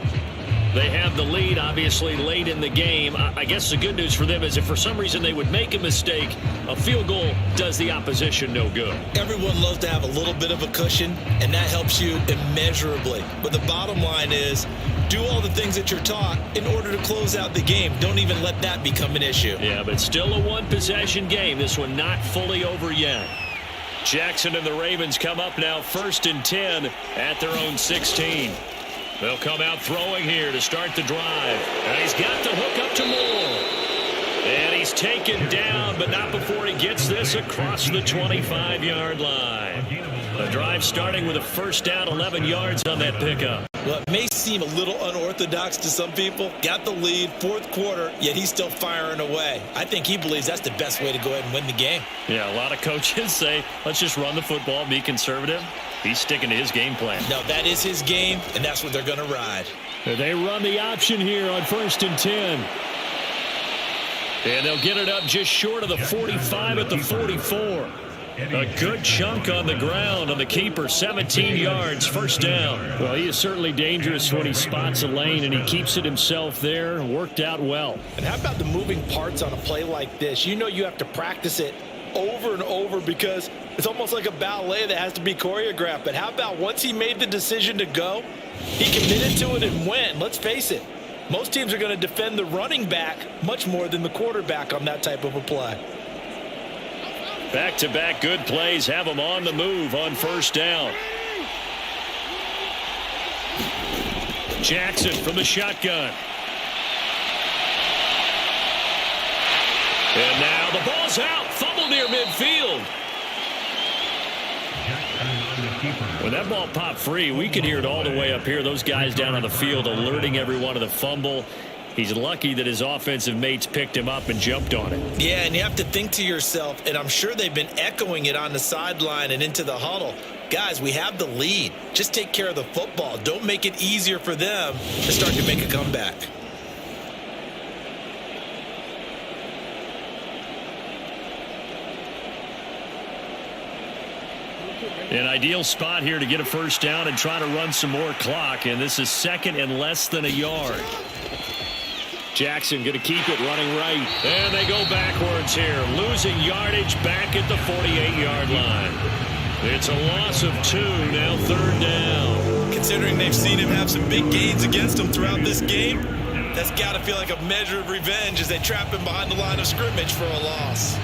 They have the lead, obviously, late in the game. I guess the good news for them is if for some reason they would make a mistake, a field goal does the opposition no good. Everyone loves to have a little bit of a cushion, and that helps you immeasurably. But the bottom line is, do all the things that you're taught in order to close out the game. Don't even let that become an issue. Yeah, but still a one-possession game. This one not fully over yet. Jackson and the Ravens come up now 1st and 10 at their own 16. They'll come out throwing here to start the drive. And he's got the hook up to Moore. And he's taken down, but not before he gets this across the 25-yard line. The drive starting with a first down, 11 yards on that pickup. Well, it may seem a little unorthodox to some people. Got the lead, 4th quarter, yet he's still firing away. I think he believes that's the best way to go ahead and win the game. Yeah, a lot of coaches say, let's just run the football, be conservative. He's sticking to his game plan. No, that is his game, and that's what they're going to ride. They run the option here on 1st and 10. And they'll get it up just short of the 45 at the 44. A good chunk on the ground on the keeper, 17 yards, first down. Well, he is certainly dangerous when he spots a lane, and he keeps it himself there. Worked out well. And how about the moving parts on a play like this? You know you have to practice it over and over because it's almost like a ballet that has to be choreographed. But how about once he made the decision to go, he committed to it and went. Let's face it, most teams are going to defend the running back much more than the quarterback on that type of a play. Back-to-back good plays have him on the move on first down. Jackson from the shotgun. And now the ball's out. Fumble near midfield. When that ball popped free, we could hear it all the way up here. Those guys down on the field alerting everyone of the fumble. He's lucky that his offensive mates picked him up and jumped on it. Yeah, and you have to think to yourself, and I'm sure they've been echoing it on the sideline and into the huddle. Guys, we have the lead. Just take care of the football. Don't make it easier for them to start to make a comeback. An ideal spot here to get a first down and try to run some more clock, and this is 2nd and less than a yard. Jackson going to keep it running right, and they go backwards here, losing yardage back at the 48-yard line. It's a loss of 2, now 3rd down. Considering they've seen him have some big gains against them throughout this game, That's got to feel like a measure of revenge as they trap him behind the line of scrimmage for a loss.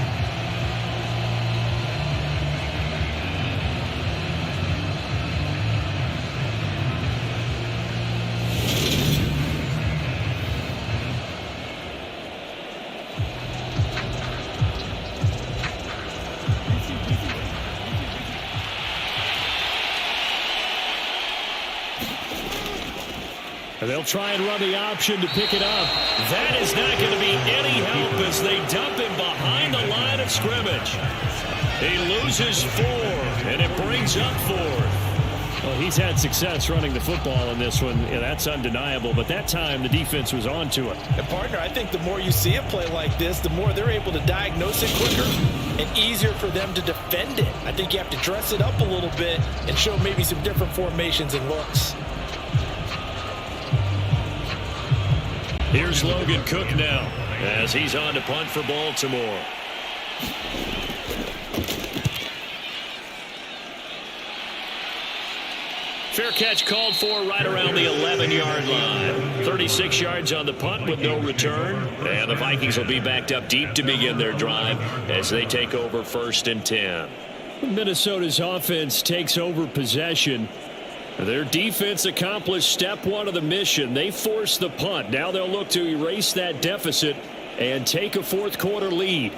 They'll try and run the option to pick it up. That is not going to be any help as they dump him behind the line of scrimmage. He loses 4, and it brings up 4. Well, he's had success running the football in this one. Yeah, that's undeniable, but that time the defense was on to it. And partner, I think the more you see a play like this, the more they're able to diagnose it quicker and easier for them to defend it. I think you have to dress it up a little bit and show maybe some different formations and looks. Here's Logan Cook now as he's on to punt for Baltimore. Fair catch called for right around the 11-yard line. 36 yards on the punt with no return. And the Vikings will be backed up deep to begin their drive as they take over 1st and 10. Minnesota's offense takes over possession. Their defense accomplished step 1 of the mission. They forced the punt. Now they'll look to erase that deficit and take a 4th quarter lead.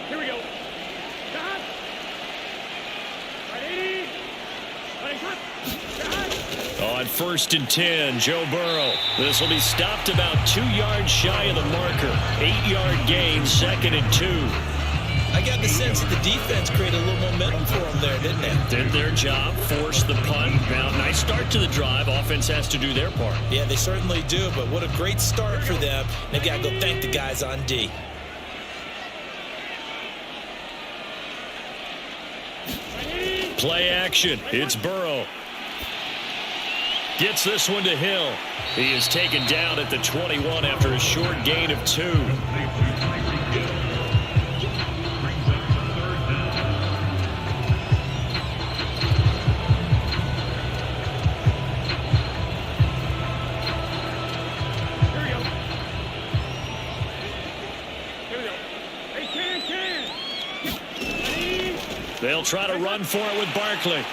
Here we go. Cut. Right 80. Right cut. On 1st and 10, Joe Burrow. This will be stopped about 2 yards shy of the marker. 8-yard gain, 2nd and 2. I got the sense that the defense created a little momentum for them there, didn't they? Did their job, forced the punt. Now, nice start to the drive. Offense has to do their part. Yeah, they certainly do, but what a great start for them. They've got to go thank the guys on D. Play action. It's Burrow. Gets this one to Hill. He is taken down at the 21 after a short gain of 2. They'll try to run for it with Barkley.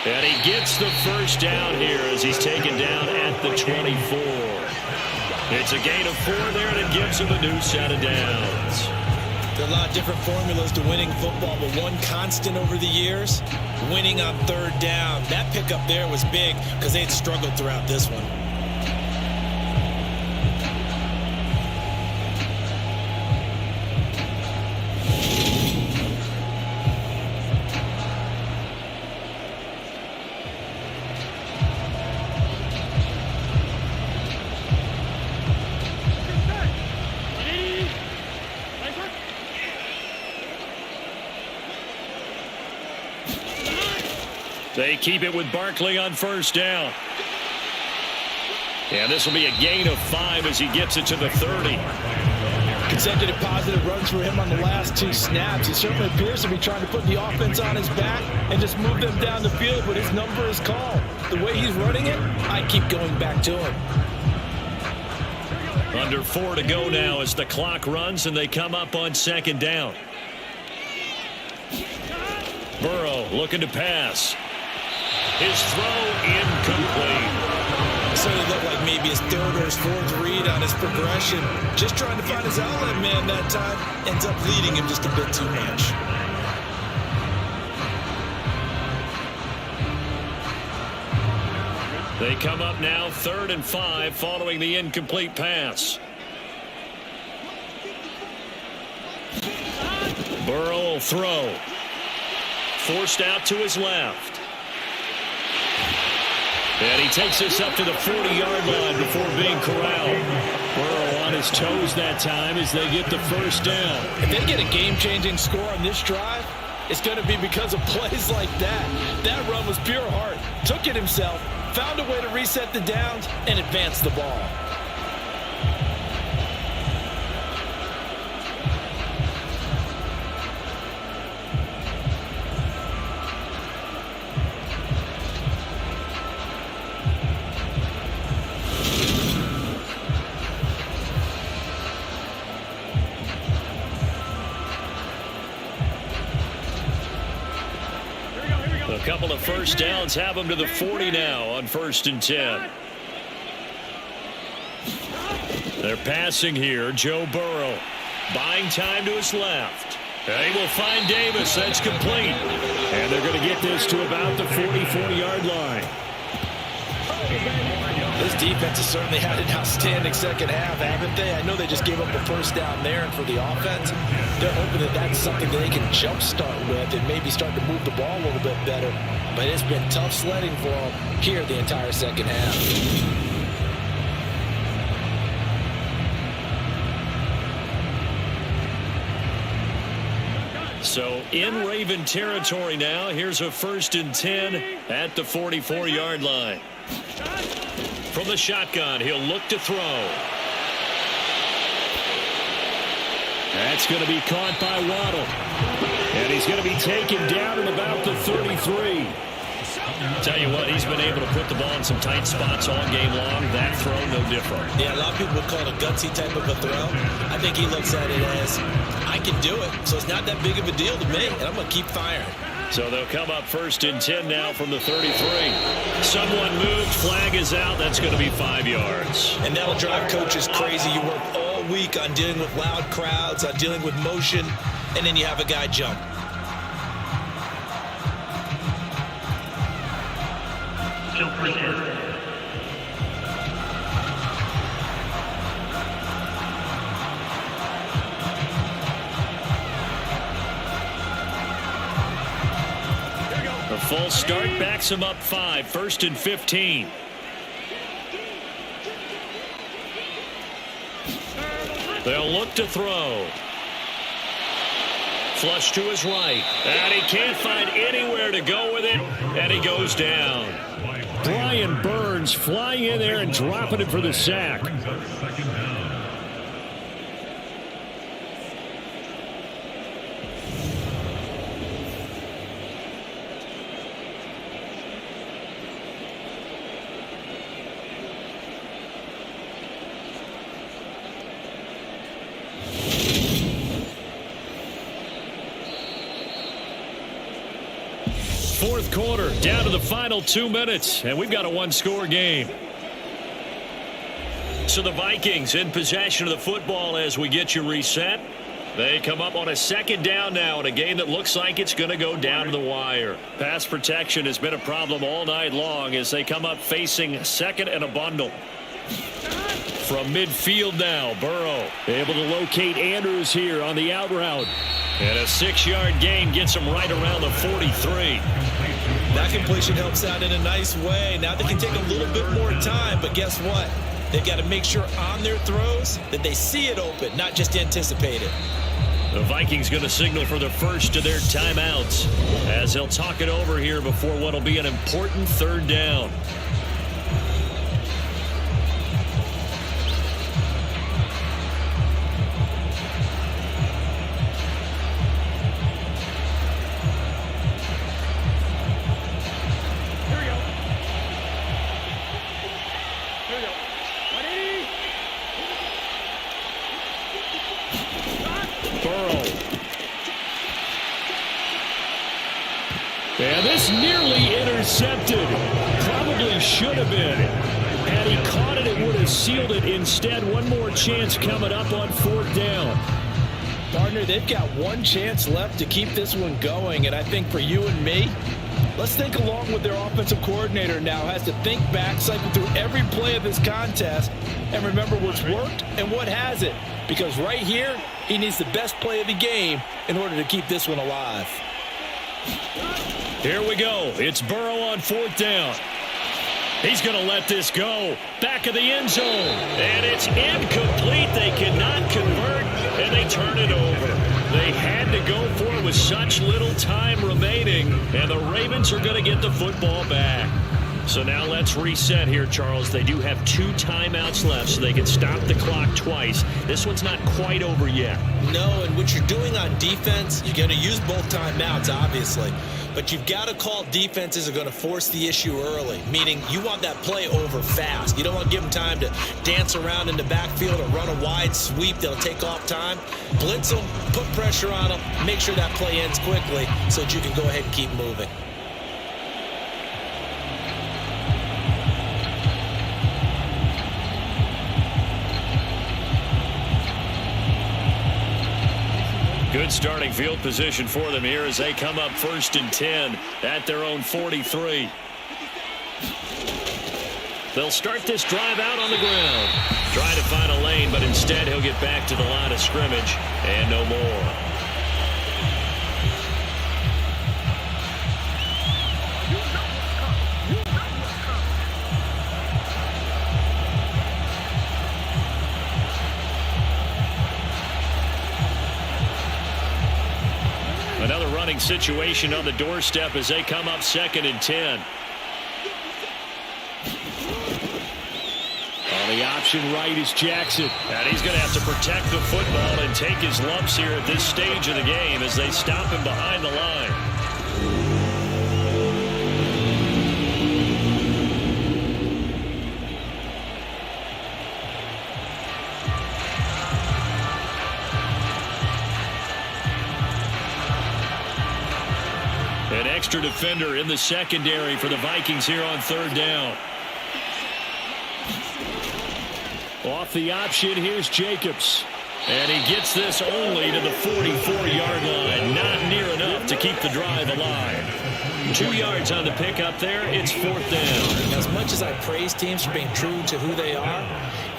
And he gets the first down here as he's taken down at the 24. It's a gain of 4 there, and it gives him a new set of downs. There are a lot of different formulas to winning football, but one constant over the years, winning on 3rd down. That pickup there was big because they had struggled throughout this one. They keep it with Barkley on 1st down. And this will be a gain of 5 as he gets it to the 30. Consecutive positive runs for him on the last 2 snaps. He certainly appears to be trying to put the offense on his back and just move them down the field, but his number is called. The way he's running it, I keep going back to him. Under 4 to go now as the clock runs and they come up on 2nd down. Burrow looking to pass. His throw incomplete. So it looked like maybe his 3rd or his 4th read on his progression. Just trying to find his outlet man that time. Ends up leading him just a bit too much. They come up now 3rd and 5 following the incomplete pass. Burrow will throw. Forced out to his left. And he takes this up to the 40-yard line before being corralled. Burrow on his toes that time as they get the first down. If they get a game-changing score on this drive, it's going to be because of plays like that. That run was pure heart. Took it himself, found a way to reset the downs, and advance the ball. A couple of first downs have them to the 40 now on 1st and 10. They're passing here. Joe Burrow buying time to his left. They will find Davis. That's complete. And they're going to get this to about the 44-yard line. This defense has certainly had an outstanding second half, haven't they? I know they just gave up a first down there, and for the offense, they're hoping that that's something that they can jumpstart with and maybe start to move the ball a little bit better. But it's been tough sledding for them here the entire second half. So in Raven territory now. Here's a 1st and 10 at the 44-yard line. From the shotgun, he'll look to throw. That's going to be caught by Waddle. And he's going to be taken down at about the 33. Tell you what, he's been able to put the ball in some tight spots all game long. That throw, no different. Yeah, a lot of people would call it a gutsy type of a throw. I think he looks at it as, I can do it, so it's not that big of a deal to me, and I'm going to keep firing. So they'll come up 1st and 10 now from the 33. Someone moved, flag is out. That's going to be 5 yards. And that'll drive coaches crazy. You work all week on dealing with loud crowds, on dealing with motion, and then you have a guy jump. Still first down. A full start backs him up 5. 1st and 15. They'll look to throw. Flush to his right. And he can't find anywhere to go with it. And he goes down. Brian Burns flying in there and dropping it for the sack. Fourth quarter, down to the final 2 minutes, and we've got a one-score game. So the Vikings in possession of the football as we get you reset. They come up on a 2nd down now in a game that looks like it's going to go down to the wire. Pass protection has been a problem all night long as they come up facing 2nd and a bundle. From midfield now, Burrow able to locate Andrews here on the out route. And a 6-yard gain gets him right around the 43. That completion helps out in a nice way. Now they can take a little bit more time, but guess what? They've got to make sure on their throws that they see it open, not just anticipate it. The Vikings going to signal for the first of their timeouts as they'll talk it over here before what will be an important 3rd down. And this nearly intercepted. Probably should have been. Had he caught it, it would have sealed it. Instead, one more chance coming up on 4th down. Partner, they've got one chance left to keep this one going. And I think for you and me, let's think along with their offensive coordinator now. Has to think back, cycle through every play of this contest, and remember what's worked and what hasn't. Because right here, he needs the best play of the game in order to keep this one alive. Here we go. It's Burrow on 4th down. He's going to let this go. Back of the end zone. And it's incomplete. They cannot convert, and they turn it over. They had to go for it with such little time remaining, and the Ravens are going to get the football back. So now let's reset here, Charles. They do have 2 timeouts left, so they can stop the clock twice. This one's not quite over yet. No, and what you're doing on defense, you're going to use both timeouts, obviously. But you've got to call defenses are going to force the issue early, meaning you want that play over fast. You don't want to give them time to dance around in the backfield or run a wide sweep that'll take off time. Blitz them, put pressure on them, make sure that play ends quickly so that you can go ahead and keep moving. Good starting field position for them here as they come up 1st and 10 at their own 43. They'll start this drive out on the ground. Try to find a lane, but instead he'll get back to the line of scrimmage and no more. Another running situation on the doorstep as they come up 2nd and 10. On the option right is Jackson. And he's going to have to protect the football and take his lumps here at this stage of the game as they stop him behind the line. An extra defender in the secondary for the Vikings here on 3rd down. Off the option, here's Jacobs. And he gets this only to the 44-yard line. Not near enough to keep the drive alive. 2 yards on the pickup there. It's 4th down. As much as I praise teams for being true to who they are,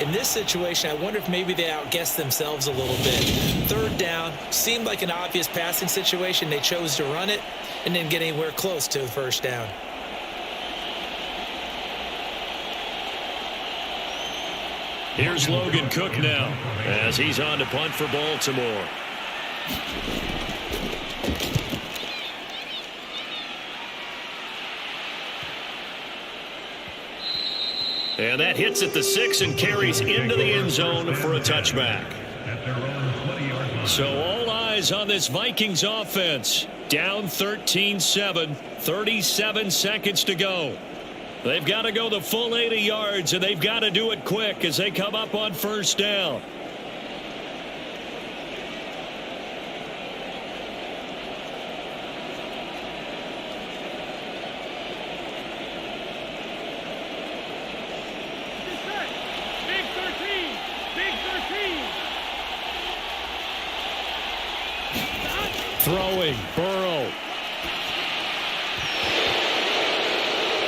in this situation, I wonder if maybe they outguessed themselves a little bit. 3rd down seemed like an obvious passing situation. They chose to run it and didn't get anywhere close to the 1st down. Here's Logan Cook now as he's on to punt for Baltimore. And that hits at the 6 and carries into the end zone for a touchback. So all eyes on this Vikings offense. Down 13-7, 37 seconds to go. They've got to go the full 80 yards, and they've got to do it quick as they come up on 1st down. Big 13! Big 13! Throwing, Burrow.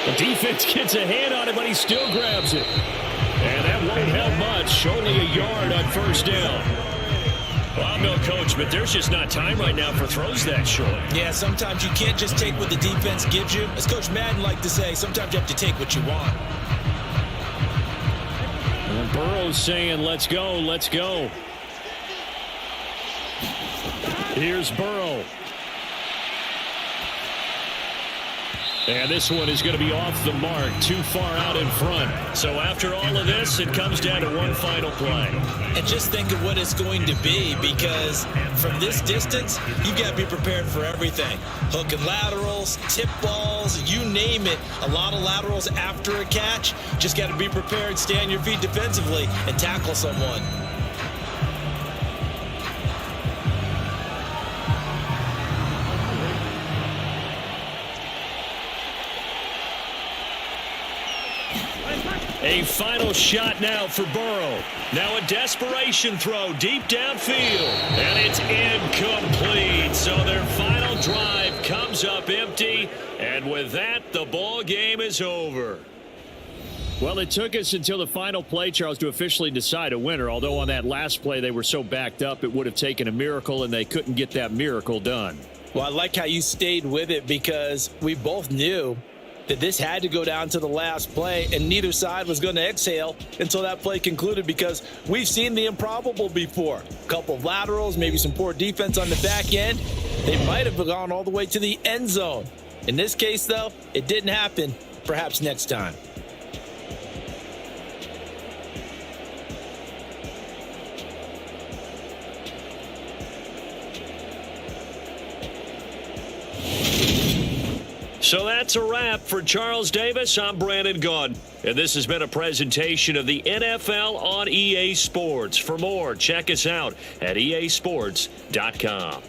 The defense gets a hand on it, but he still grabs it. And that won't help much. Only a yard on 1st down. Well, I'm no coach, but there's just not time right now for throws that short. Yeah, sometimes you can't just take what the defense gives you. As Coach Madden liked to say, sometimes you have to take what you want. And Burrow's saying, let's go, let's go. Here's Burrow. And this one is going to be off the mark, too far out in front. So after all of this, it comes down to one final play. And just think of what it's going to be, because from this distance, you've got to be prepared for everything. Hook and laterals, tip balls, you name it. A lot of laterals after a catch. Just got to be prepared, stay on your feet defensively, and tackle someone. A final shot now for Burrow. Now a desperation throw deep downfield. And it's incomplete. So their final drive comes up empty. And with that, the ball game is over. Well, it took us until the final play, Charles, to officially decide a winner. Although on that last play they were so backed up, it would have taken a miracle, and they couldn't get that miracle done. Well, I like how you stayed with it, because we both knew that this had to go down to the last play, and neither side was going to exhale until that play concluded, because we've seen the improbable before. A couple of laterals, maybe some poor defense on the back end. They might have gone all the way to the end zone. In this case, though, it didn't happen. Perhaps next time. So that's a wrap for Charles Davis. I'm Brandon Gaudin, and this has been a presentation of the NFL on EA Sports. For more, check us out at easports.com.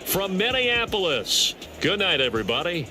From Minneapolis, good night, everybody.